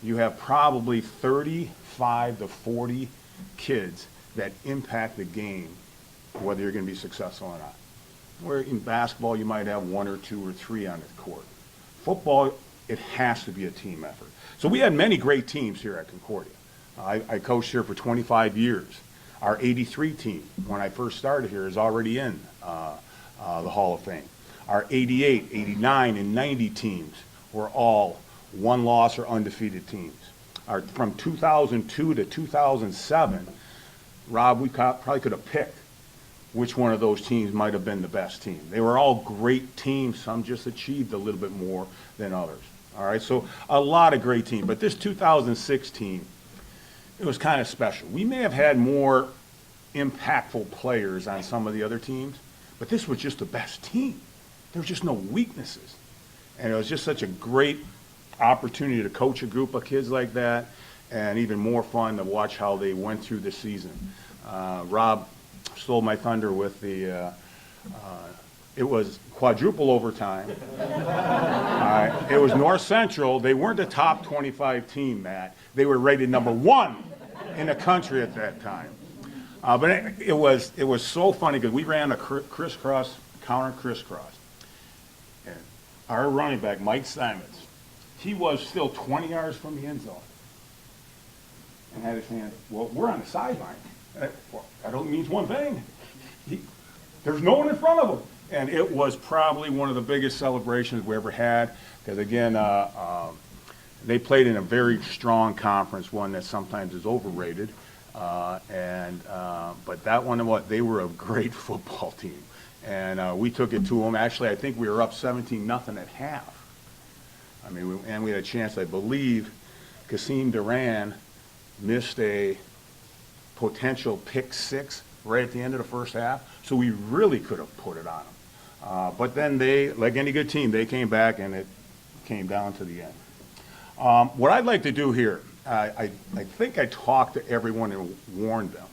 You have probably 35 to 40 kids that impact the game, whether you're going to be successful or not. Where in basketball, you might have 1 or 2 or 3 on the court. Football, it has to be a team effort. So we had many great teams here at Concordia. I coached here for 25 years. Our 83 team, when I first started here, is already in the Hall of Fame. Our 88, 89, and 90 teams were all one-loss or undefeated teams. From 2002 to 2007, Rob, we probably could have picked which one of those teams might have been the best team. They were all great teams. Some just achieved a little bit more than others. All right, so a lot of great teams. But this 2016, it was kind of special. We may have had more impactful players on some of the other teams, but this was just the best team. There was just no weaknesses. And it was just such a great opportunity to coach a group of kids like that, and even more fun to watch how they went through the season. Rob stole my thunder with it was quadruple overtime. It was North Central. They weren't the top 25 team, Matt. They were rated number 1 in the country at that time. But it was so funny, because we ran a crisscross, counter crisscross. And our running back, Mike Simons, he was still 20 yards from the end zone. And had his hand, well, we're on the sideline. Well, that only means one thing. There's no one in front of him. And it was probably one of the biggest celebrations we ever had, because again, they played in a very strong conference, one that sometimes is overrated. But that one, they were a great football team. And we took it to them. Actually, I think we were up 17-0 at half. I mean, and we had a chance, I believe, Kasim Duran missed a potential pick 6 right at the end of the first half. So we really could have put it on them. But then they, like any good team, they came back, and it came down to the end. What I'd like to do here, I think I talked to everyone and warned them.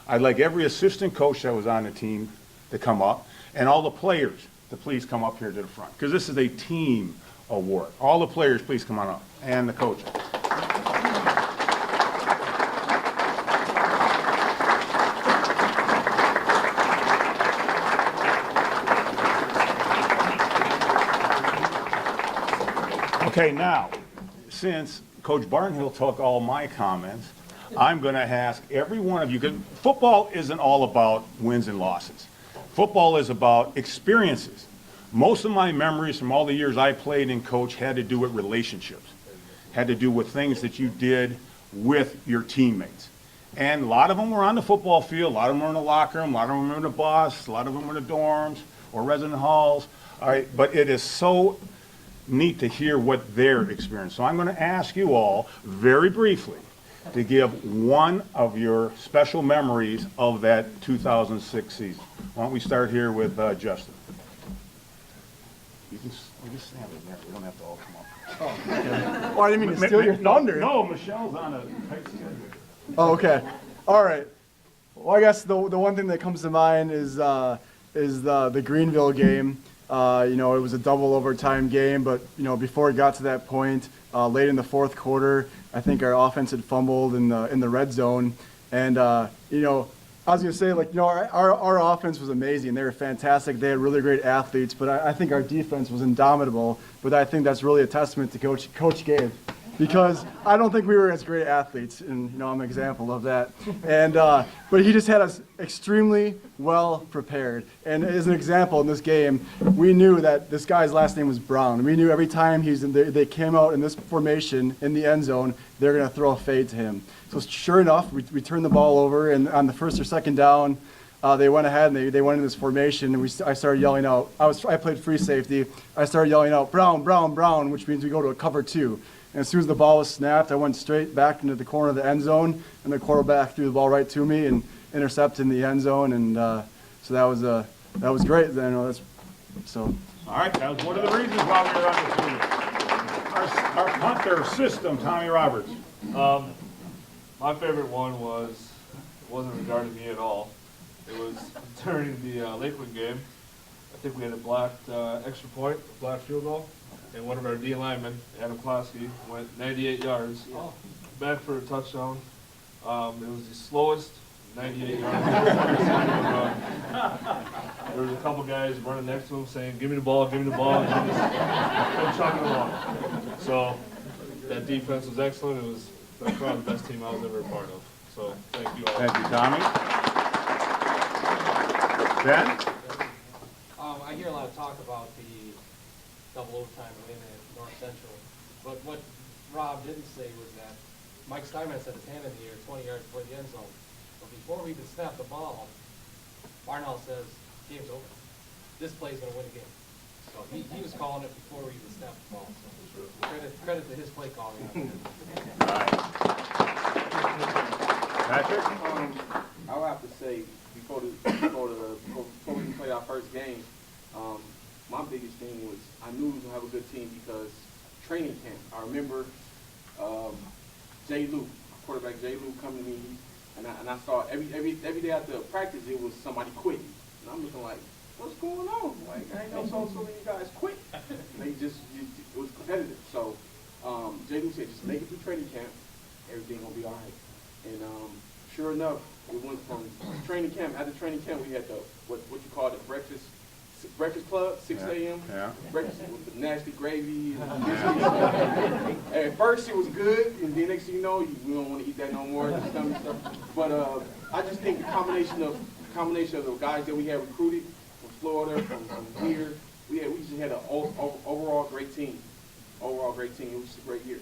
I'd like every assistant coach that was on the team to come up, and all the players to please come up here to the front, because this is a team award. All the players, please come on up, and the coaches. Okay, now, since Coach Barnhill took all my comments, I'm going to ask every one of you, because football isn't all about wins and losses. Football is about experiences. Most of my memories from all the years I played and coached had to do with relationships, had to do with things that you did with your teammates. And a lot of them were on the football field, a lot of them were in the locker room, a lot of them were in the bus, a lot of them were in the dorms or resident halls. All right, but it is so neat to hear what their experience. So I'm going to ask you all very briefly to give one of your special memories of that 2006 season. Why don't we start here with Justin? You can stand in there. We don't have to all come up. Oh, I didn't mean to steal your thunder. No, Michelle's on a tight schedule. Oh, okay. All right. Well, I guess the one thing that comes to mind is the Greenville game. You know, it was a double overtime game, but you know, before it got to that point, late in the fourth quarter, I think our offense had fumbled in the red zone, and you know, I was gonna say, like, you know, our offense was amazing. They were fantastic. They had really great athletes, but I think our defense was indomitable. But I think that's really a testament to Coach Gabe, because I don't think we were as great athletes, and you know, I'm an example of that. And but he just had us extremely well prepared. And as an example, in this game, we knew that this guy's last name was Brown. We knew every time they came out in this formation in the end zone, they're going to throw a fade to him. So sure enough, we turned the ball over, and on the first or second down, they went ahead and they went in this formation, and I started yelling out. I played free safety. I started yelling out, Brown, Brown, Brown, which means we go to a cover 2. And as soon as the ball was snapped, I went straight back into the corner of the end zone, and the quarterback threw the ball right to me and intercepted in the end zone. And so that was great. You know, so. All right, that was one of the reasons why we were undefeated. Our punter system, Tommy Roberts. My favorite one wasn't regarding me at all. It was during the Lakeland game. I think we had a blocked extra point, a blocked field goal, and one of our D linemen, Adam Klosky, went 98 yards back for a touchdown. It was the slowest 98 yards. There was a couple guys running next to him saying, "Give me the ball, give me the ball," and he just kept chugging along. So that defense was excellent. It was probably the best team I was ever a part of. So thank you all. Thank you, Tommy. Ben? I hear a lot of talk about the double overtime win at North Central, but what Rob didn't say was that Mike Steinmetz had his hand in the air 20 yards before the end zone. But before we even snapped the ball, Barnell says, "Game's over. This play's going to win the game." So he was calling it before we even snapped the ball. So credit to his play calling. Patrick? I would have to say, before we played our first game, my biggest thing was I knew we were going to have a good team because training camp. I remember Jay Lou, quarterback Jay Lou, coming to me, and I saw every day after practice it was somebody quitting, and I'm looking like, what's going on? Like, I ain't know so many guys quit. And it was competitive. So Jay Lou said, just make it through training camp, everything gonna be all right. And sure enough, we went from training camp. After training camp, we had the what you call the breakfast club, 6 a.m. Yeah. Breakfast with the nasty gravy. And at first it was good, and then next thing you know, we don't want to eat that no more. And stuff. But I just think the combination of the guys that we had recruited from Florida, from here, we just had an overall great team. Overall great team. It was just a great year.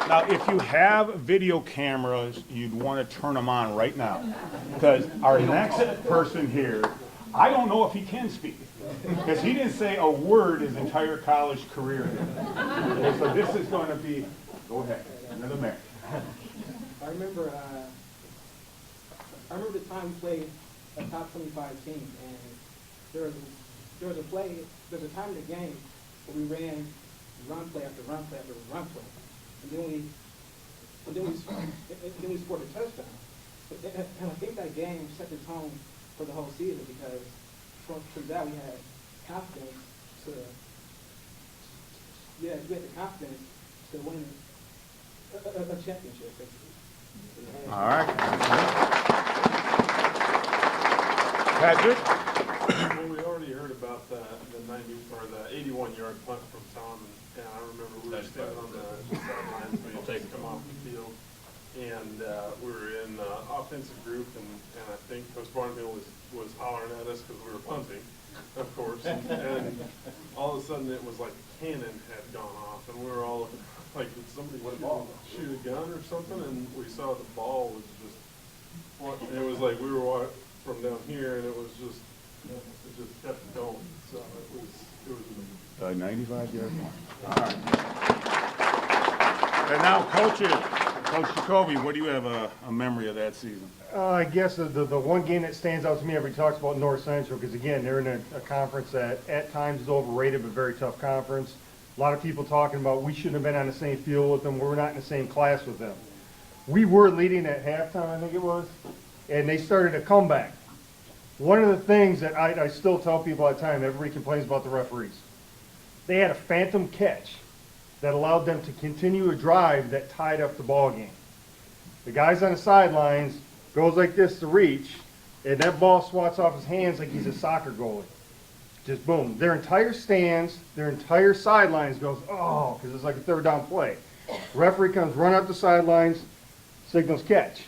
Now, if you have video cameras, you'd want to turn them on right now. Because our next person here, I don't know if he can speak. Because he didn't say a word his entire college career. So this is going to be, go ahead, another man. I remember the time we played a top 25 team, and there was a time in the game where we ran run play after run play after run play. And then we scored a touchdown. And I think that game set the tone for the whole season because from that we had confidence we had the confidence to win a championship. All right. Patrick? Well, we already heard about the 90 or the 81-yard punt from Tom, and I remember we were standing on the sidelines when you come off the field, and we were in offensive group, and I think Coach Barnhill was hollering at us because we were punting, of course. And all of a sudden it was like a cannon had gone off, and we were all like, did somebody shoot a gun or something? And we saw the ball was just, and it was like we were from down here, and it just kept going. So it was amazing. 95 yards. All right. And now, Coach Jacoby, what do you have a memory of that season? I guess the one game that stands out to me every talks about North Central, because again, they're in a conference that at times is overrated, but very tough conference. A lot of people talking about we shouldn't have been on the same field with them. We're not in the same class with them. We were leading at halftime, I think it was, and they started a comeback. One of the things that I still tell people all the time, everybody complains about the referees. They had a phantom catch that allowed them to continue a drive that tied up the ball game. The guys on the sidelines goes like this to reach, and that ball swats off his hands like he's a soccer goalie. Just boom. Their entire stands, their entire sidelines goes, oh, because it's like a third down play. Referee comes, run up the sidelines, signals catch.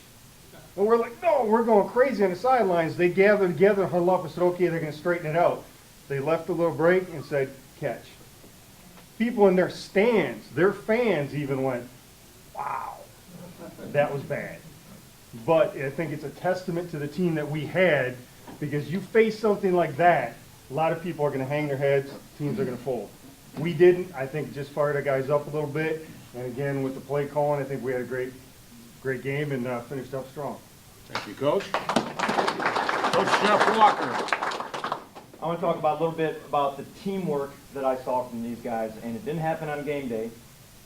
And we're like, no, we're going crazy on the sidelines. They gathered together and huddled up and said, okay, they're going to straighten it out. They left a little break and said, catch. People in their stands, their fans even went, wow, that was bad. But I think it's a testament to the team that we had, because you face something like that, a lot of people are going to hang their heads, teams are going to fold. We didn't. I think it just fired our guys up a little bit. And again, with the play calling, I think we had a great game and finished up strong. Thank you, Coach. Coach Jeff Walker. I want to talk about a little bit about the teamwork that I saw from these guys, and it didn't happen on game day,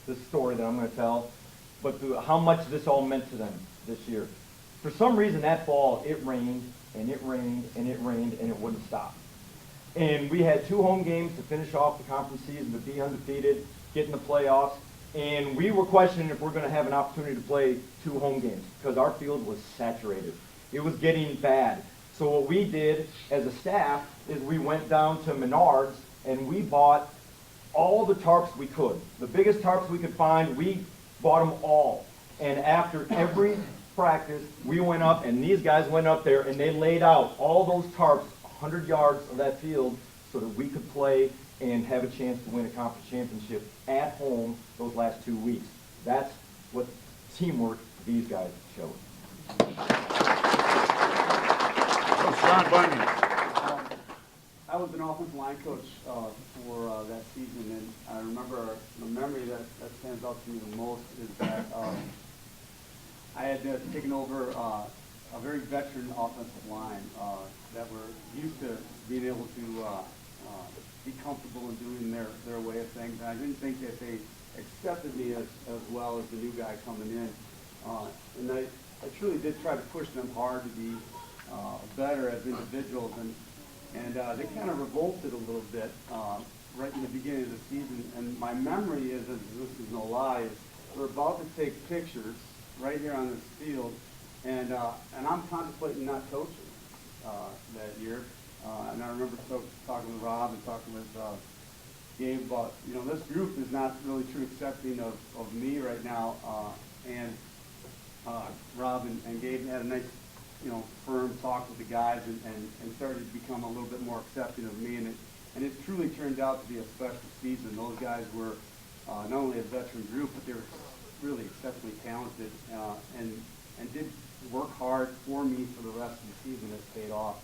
this story that I'm going to tell, but how much this all meant to them this year. For some reason that fall, it rained, and it rained, and it rained, and it wouldn't stop. And we had 2 home games to finish off the conference season, to be undefeated, get in the playoffs, and we were questioning if we're going to have an opportunity to play 2 home games, because our field was saturated. It was getting bad. So what we did as a staff is we went down to Menards and we bought all the tarps we could. The biggest tarps we could find, we bought them all. And after every practice, we went up and these guys went up there and they laid out all those tarps, 100 yards of that field, so that we could play and have a chance to win a conference championship at home those last 2 weeks. That's what teamwork these guys showed. John Bunyan. I was an offensive line coach for that season, and I remember the memory that stands out to me the most is that I had taken over a very veteran offensive line that were used to being able to be comfortable in doing their way of things. And I didn't think that they accepted me as well as the new guy coming in. And I truly did try to push them hard to be better as individuals, and they kind of revolted a little bit right in the beginning of the season. And my memory is, and this is no lie, is we're about to take pictures right here on this field, and I'm contemplating not coaching that year. And I remember talking with Rob and talking with Gabe about, this group is not really too accepting of me right now. And Rob and Gabe had a nice, firm talk with the guys and started to become a little bit more accepting of me. And it truly turned out to be a special season. Those guys were not only a veteran group, but they were really exceptionally talented and did work hard for me for the rest of the season. It paid off.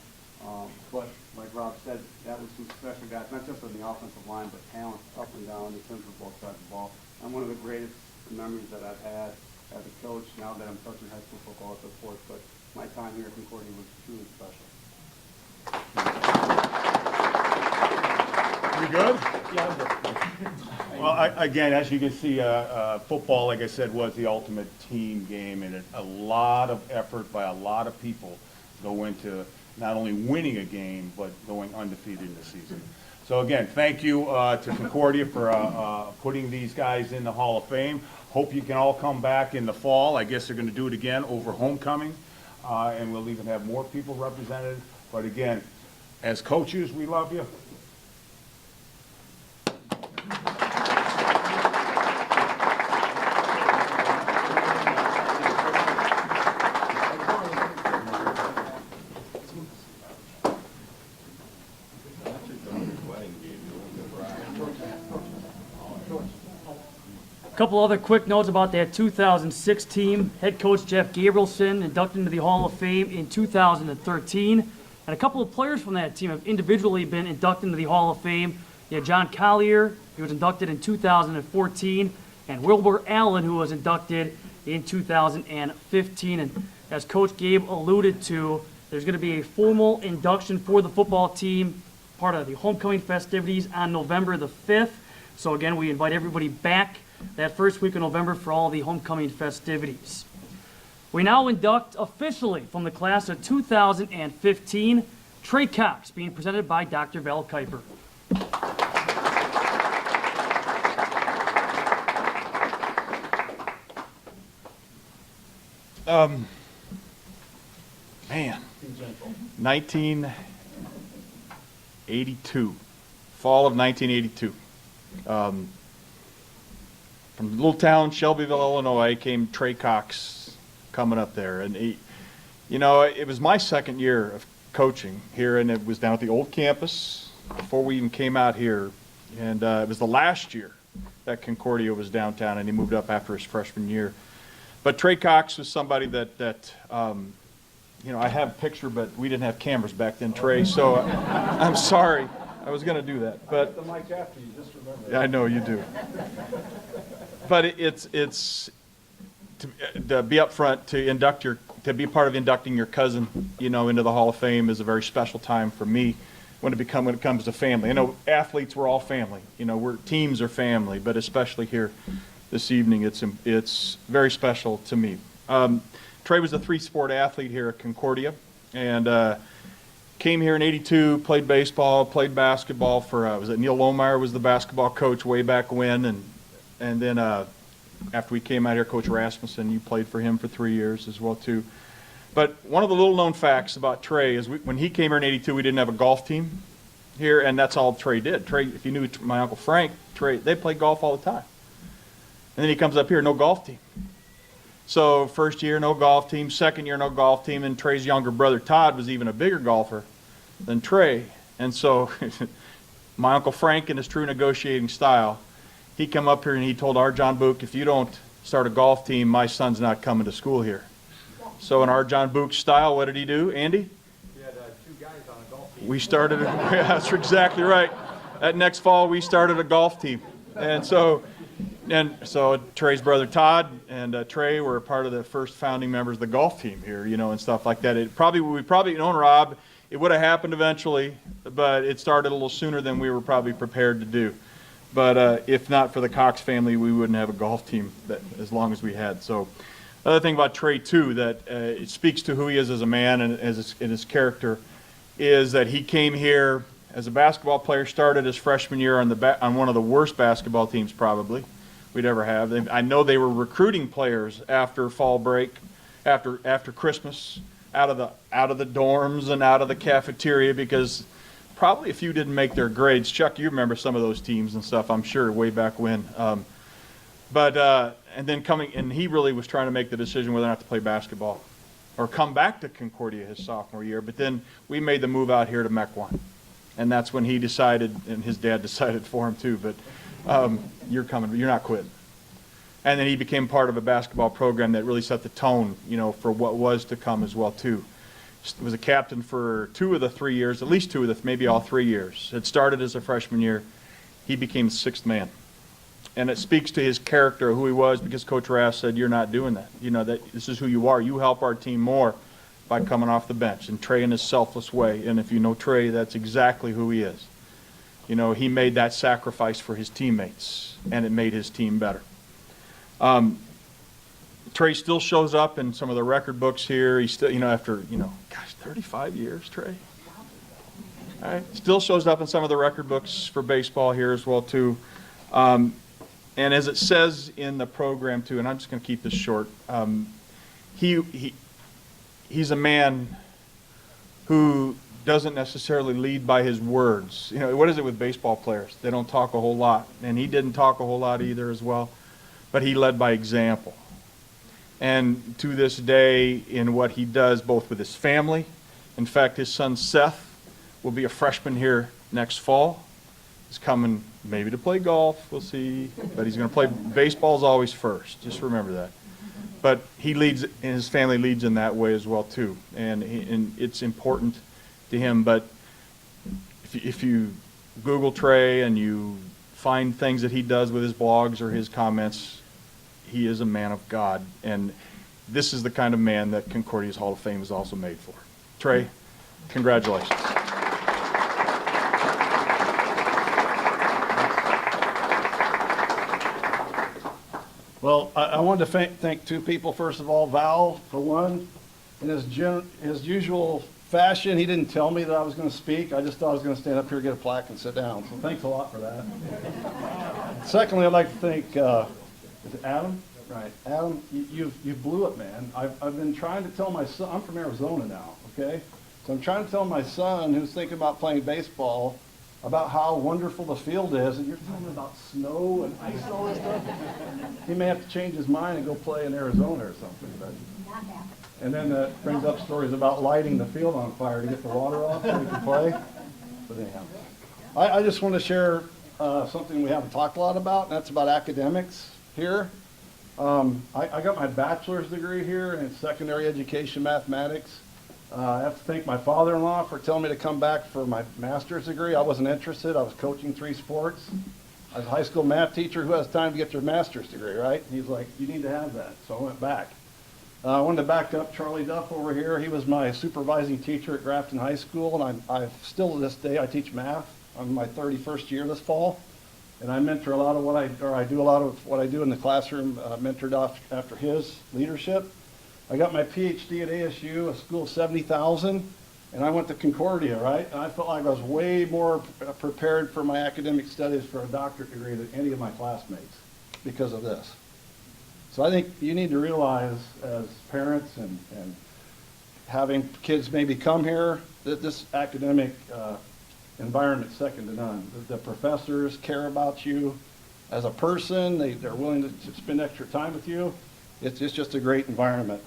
But like Rob said, that was some special guys, not just on the offensive line, but talent up and down in terms of both sides of the ball. And one of the greatest memories that I've had as a coach, now that I'm coaching high school football at the fourth, but my time here at Concordia was truly special. You good? Yeah. Well, again, as you can see, football, like I said, was the ultimate team game, and a lot of effort by a lot of people go into not only winning a game, but going undefeated in the season. So again, thank you to Concordia for putting these guys in the Hall of Fame. Hope you can all come back in the fall. I guess they're going to do it again over homecoming, and we'll even have more people represented. But again, as coaches, we love you. A couple other quick notes about that 2006 team. Head coach Jeff Gabrielson inducted into the Hall of Fame in 2013. And a couple of players from that team have individually been inducted into the Hall of Fame. You had John Collier, he was inducted in 2014, and Wilbur Allen, who was inducted in 2015. And as Coach Gabe alluded to, there's going to be a formal induction for the football team, part of the homecoming festivities on November the 5th. So again, we invite everybody back that first week of November for all the homecoming festivities. We now induct officially from the class of 2015, Trey Cox, being presented by Dr. Val Kuiper. Man, 1982, fall of 1982. From the little town, Shelbyville, Illinois, came Trey Cox coming up there. And he, you know, it was my second year of coaching here, and it was down at the old campus before we even came out here. And it was the last year that Concordia was downtown, and he moved up after his freshman year. But Trey Cox was somebody that you know, I have a picture, but we didn't have cameras back then, Trey, so I'm sorry. I was going to do that. But the mic after you, just remember. Yeah, I know you do. But it's to be up front, to be part of inducting your cousin, you know, into the Hall of Fame is a very special time for me when it comes to family. I know athletes, we're all family. You know, teams are family, but especially here this evening, it's very special to me. Trey was a three-sport athlete here at Concordia, and came here in '82, played baseball, played basketball for, was it Neil Lohmeyer was the basketball coach way back when, and then after we came out here, Coach Rasmussen, you played for him for 3 years as well too. But one of the little-known facts about Trey is when he came here in '82, we didn't have a golf team here, and that's all Trey did. Trey, if you knew my Uncle Frank, Trey, they played golf all the time. And then he comes up here, no golf team. So first year, no golf team. Second year, no golf team. And Trey's younger brother, Todd, was even a bigger golfer than Trey. And so my Uncle Frank, in his true negotiating style, he come up here and he told our John Book, if you don't start a golf team, my son's not coming to school here. So in our John Book style, what did he do, Andy? We had 2 guys on a golf team. We started, yeah, that's exactly right. That next fall, we started a golf team. And so Trey's brother Todd and Trey were part of the first founding members of the golf team here, you know, and stuff like that. We probably known Rob. It would have happened eventually, but it started a little sooner than we were probably prepared to do. But if not for the Cox family, we wouldn't have a golf team as long as we had. So, another thing about Trey too that it speaks to who he is as a man and as his character is that he came here as a basketball player, started his freshman year on one of the worst basketball teams probably we'd ever have. I know they were recruiting players after fall break, after Christmas, out of the dorms and out of the cafeteria because probably a few didn't make their grades. Chuck, you remember some of those teams and stuff, I'm sure, way back when. And he really was trying to make the decision whether or not to play basketball or come back to Concordia his sophomore year. But then we made the move out here to Mequon. And that's when he decided, and his dad decided for him too, but you're not quitting. And then he became part of a basketball program that really set the tone, you know, for what was to come as well too. Was a captain for 2 of the 3 years, at least 2 of the, maybe all 3 years. It started as a freshman year. He became the 6th man. And it speaks to his character, who he was, because Coach Rass said, you're not doing that. You know, that this is who you are. You help our team more by coming off the bench. And Trey in his selfless way. And if you know Trey, that's exactly who he is. You know, he made that sacrifice for his teammates, and it made his team better. Trey still shows up in some of the record books here. He still, you know, after, 35 years, Trey. All right. Still shows up in some of the record books for baseball here as well, too. And as it says in the program, too, and I'm just going to keep this short, he's a man who doesn't necessarily lead by his words. You know, what is it with baseball players? They don't talk a whole lot. And he didn't talk a whole lot either as well. But he led by example. And to this day, in what he does, both with his family, in fact, his son Seth will be a freshman here next fall. is coming maybe to play golf, we'll see, but he's going to play. Baseball's always first, just remember that. But he leads, and his family leads in that way as well too, and it's important to him. But if you Google Trey and you find things that he does with his blogs or his comments, he is a man of God, and this is the kind of man that Concordia's Hall of Fame is also made for. Trey, congratulations. Well, I wanted to thank two people. First of all, Val, for one. In his usual fashion, he didn't tell me that I was going to speak. I just thought I was going to stand up here, get a plaque, and sit down. So thanks a lot for that. Secondly, I'd like to thank, is it Adam? Right. Adam, you blew it, man. I've been trying to tell my son, I'm from Arizona now, okay? So I'm trying to tell my son, who's thinking about playing baseball, about how wonderful the field is, and you're telling him about snow and ice and all that stuff. He may have to change his mind and go play in Arizona or something. But. And then that brings up stories about lighting the field on fire to get the water off so he can play. But anyhow, I just want to share something we haven't talked a lot about, and that's about academics here. I got my bachelor's degree here in secondary education mathematics. I have to thank my father-in-law for telling me to come back for my master's degree. I wasn't interested. I was coaching 3 sports. I was a high school math teacher. Who has time to get their master's degree, right? He's like, you need to have that. So I went back. I wanted to back up Charlie Duff over here. He was my supervising teacher at Grafton High School, and I still to this day, I teach math. I'm in my 31st year this fall. And I mentor a lot of what I do a lot of what I do in the classroom, mentored off after his leadership. I got my PhD at ASU, a school of 70,000, and I went to Concordia, right? And I felt like I was way more prepared for my academic studies for a doctorate degree than any of my classmates because of this. So I think you need to realize as parents and having kids maybe come here that this academic environment is second to none. The professors care about you as a person. They're willing to spend extra time with you. It's just a great environment.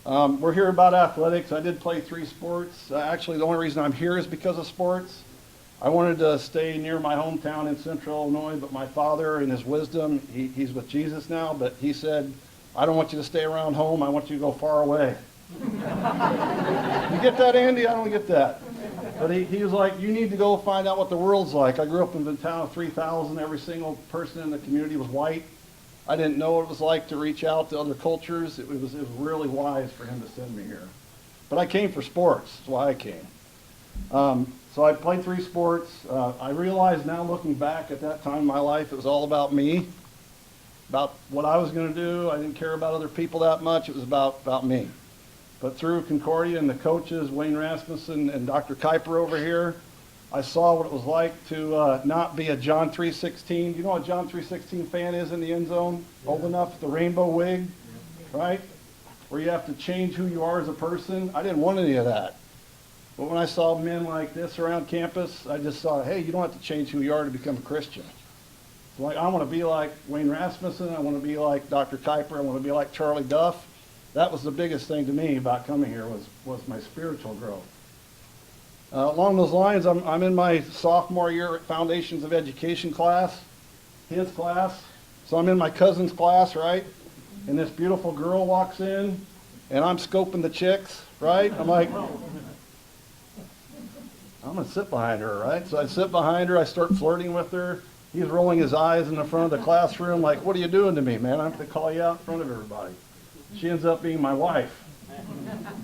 We're here about athletics. I did play 3 sports. Actually, the only reason I'm here is because of sports. I wanted to stay near my hometown in Central Illinois, but my father, in his wisdom, he's with Jesus now, but he said, I don't want you to stay around home. I want you to go far away. You get that, Andy? I don't get that. But he was like, you need to go find out what the world's like. I grew up in a town of 3,000. Every single person in the community was white. I didn't know what it was like to reach out to other cultures. It was really wise for him to send me here. But I came for sports. That's why I came. So I played 3 sports. I realize now, looking back at that time in my life, it was all about me, about what I was going to do. I didn't care about other people that much. It was about me. But through Concordia and the coaches, Wayne Rasmussen and Dr. Kuiper over here, I saw what it was like to not be a John 3:16. Do you know what a John 3:16 fan is in the end zone? Yeah. Old enough, the rainbow wig, right? Where you have to change who you are as a person. I didn't want any of that. But when I saw men like this around campus, I just thought, hey, you don't have to change who you are to become a Christian. So like, I want to be like Wayne Rasmussen. I want to be like Dr. Kuiper. I want to be like Charlie Duff. That was the biggest thing to me about coming here was my spiritual growth. Along those lines, I'm in my sophomore year at Foundations of Education class, his class. So I'm in my cousin's class, right? And this beautiful girl walks in, and I'm scoping the chicks, right? I'm like, I'm going to sit behind her, right? So I sit behind her. I start flirting with her. He's rolling his eyes in the front of the classroom like, what are you doing to me, man? I have to call you out in front of everybody. She ends up being my wife.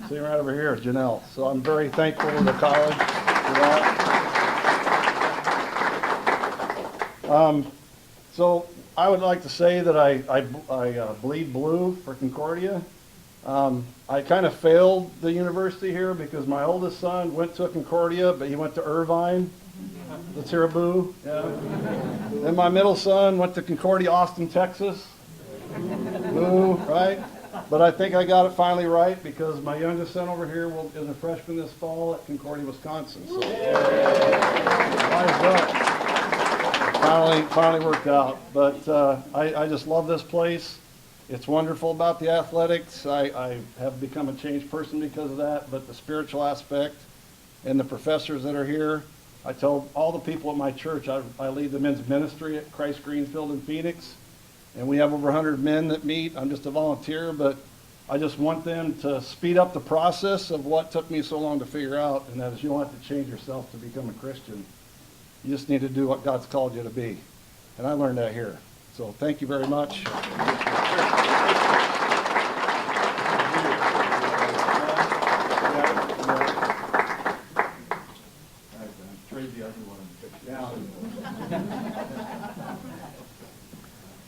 Sitting right over here is Janelle. So I'm very thankful to the college for that. So I would like to say that I bleed blue for Concordia. I kind of failed the university here because my oldest son went to Concordia, but he went to Irvine. Let's hear a boo. Yeah. Then my middle son went to Concordia, Austin, Texas. Boo, right? But I think I got it finally right because my youngest son over here is a freshman this fall at Concordia, Wisconsin. So finally worked out. But I just love this place. It's wonderful about the athletics. I have become a changed person because of that. But the spiritual aspect and the professors that are here, I tell all the people at my church, I lead the men's ministry at Christ Greenfield in Phoenix, and we have over 100 men that meet. I'm just a volunteer, but I just want them to speed up the process of what took me so long to figure out, and that is you don't have to change yourself to become a Christian. You just need to do what God's called you to be. And I learned that here. So thank you very much.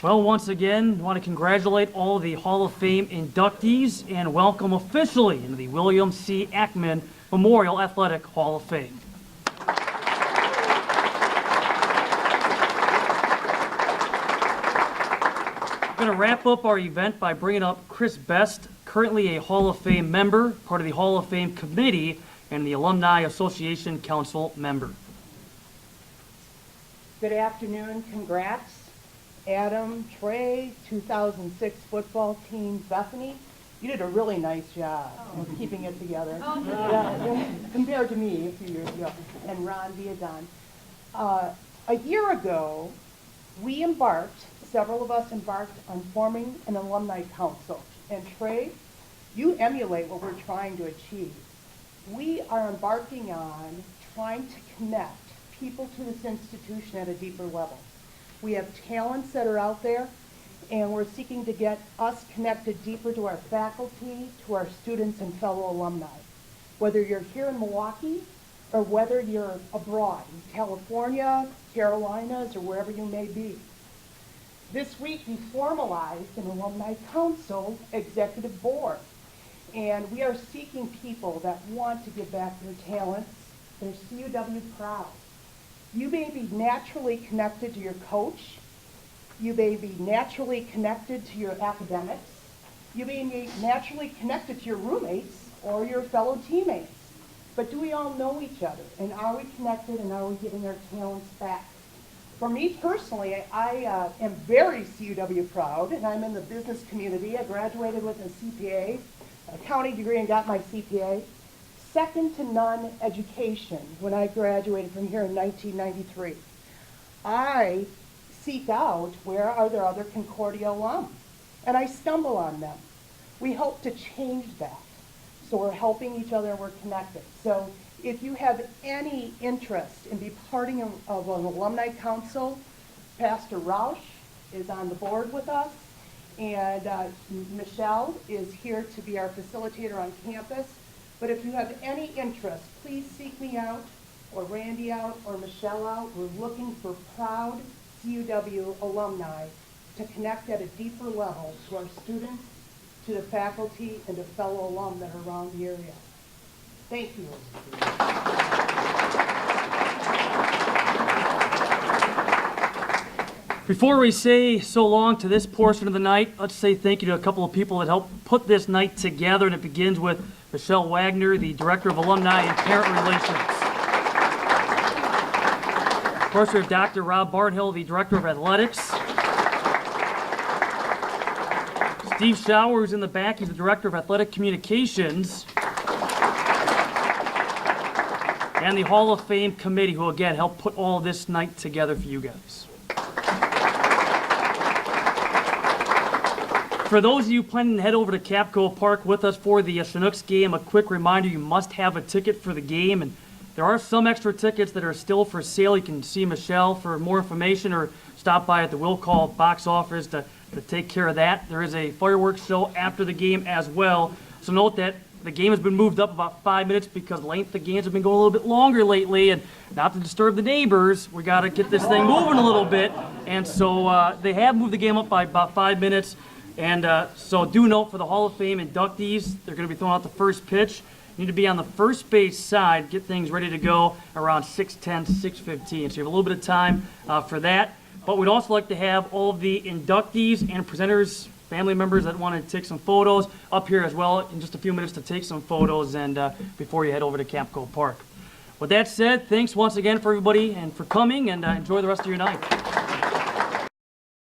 Well, once again, I want to congratulate all the Hall of Fame inductees and welcome officially into the William C. Ackman Memorial Athletic Hall of Fame. We're going to wrap up our event by bringing up Chris Best, currently a Hall of Fame member, part of the Hall of Fame committee, and the Alumni Association Council member. Good afternoon. Congrats. Adam, Trey, 2006 football team, Bethany. You did a really nice job of keeping it together compared to me a few years ago. And Ron Viadon. A year ago, several of us embarked on forming an alumni council. And Trey, you emulate what we're trying to achieve. We are embarking on trying to connect people to this institution at a deeper level. We have talents that are out there, and we're seeking to get us connected deeper to our faculty, to our students and fellow alumni. Whether you're here in Milwaukee or whether you're abroad, in California, Carolinas, or wherever you may be. This week we formalized an alumni council executive board, and we are seeking people that want to give back their talents. They're CUW proud. You may be naturally connected to your coach. You may be naturally connected to your academics. You may be naturally connected to your roommates or your fellow teammates. But do we all know each other? And are we connected, and are we giving our talents back? For me personally, I am very CUW proud, and I'm in the business community. I graduated with a CPA, a accounting degree, and got my CPA. Second to none education when I graduated from here in 1993. I seek out where are there other Concordia alums, and I stumble on them. We hope to change that. So we're helping each other and we're connected. So if you have any interest in being part of an alumni council, Pastor Roush is on the board with us, and Michelle is here to be our facilitator on campus. But if you have any interest, please seek me out, or Randy out, or Michelle out. We're looking for proud CUW alumni to connect at a deeper level to our students, to the faculty, and to fellow alum that are around the area. Thank you. Before we say so long to this portion of the night, let's say thank you to a couple of people that helped put this night together, and it begins with Michelle Wagner, the Director of Alumni and Parent Relations. Of course, we have Dr. Rob Barnhill, the Director of Athletics. Steve Showers in the back, he's the Director of Athletic Communications. And the Hall of Fame Committee, who again helped put all this night together for you guys. For those of you planning to head over to Capco Park with us for the Chinooks game, a quick reminder, you must have a ticket for the game, and there are some extra tickets that are still for sale. You can see Michelle for more information or stop by at the Will Call box office to take care of that. There is a fireworks show after the game as well. So note that the game has been moved up about 5 minutes because length of games have been going a little bit longer lately, and not to disturb the neighbors, we got to get this thing moving a little bit. And so they have moved the game up by about 5 minutes. And so do note for the Hall of Fame inductees, they're going to be throwing out the first pitch. You need to be on the first base side, get things ready to go around 6:10, 6:15. So you have a little bit of time for that. But we'd also like to have all of the inductees and presenters, family members that want to take some photos up here as well in just a few minutes to take some photos and before you head over to Capco Park. With that said, thanks once again for everybody and for coming, and enjoy the rest of your night.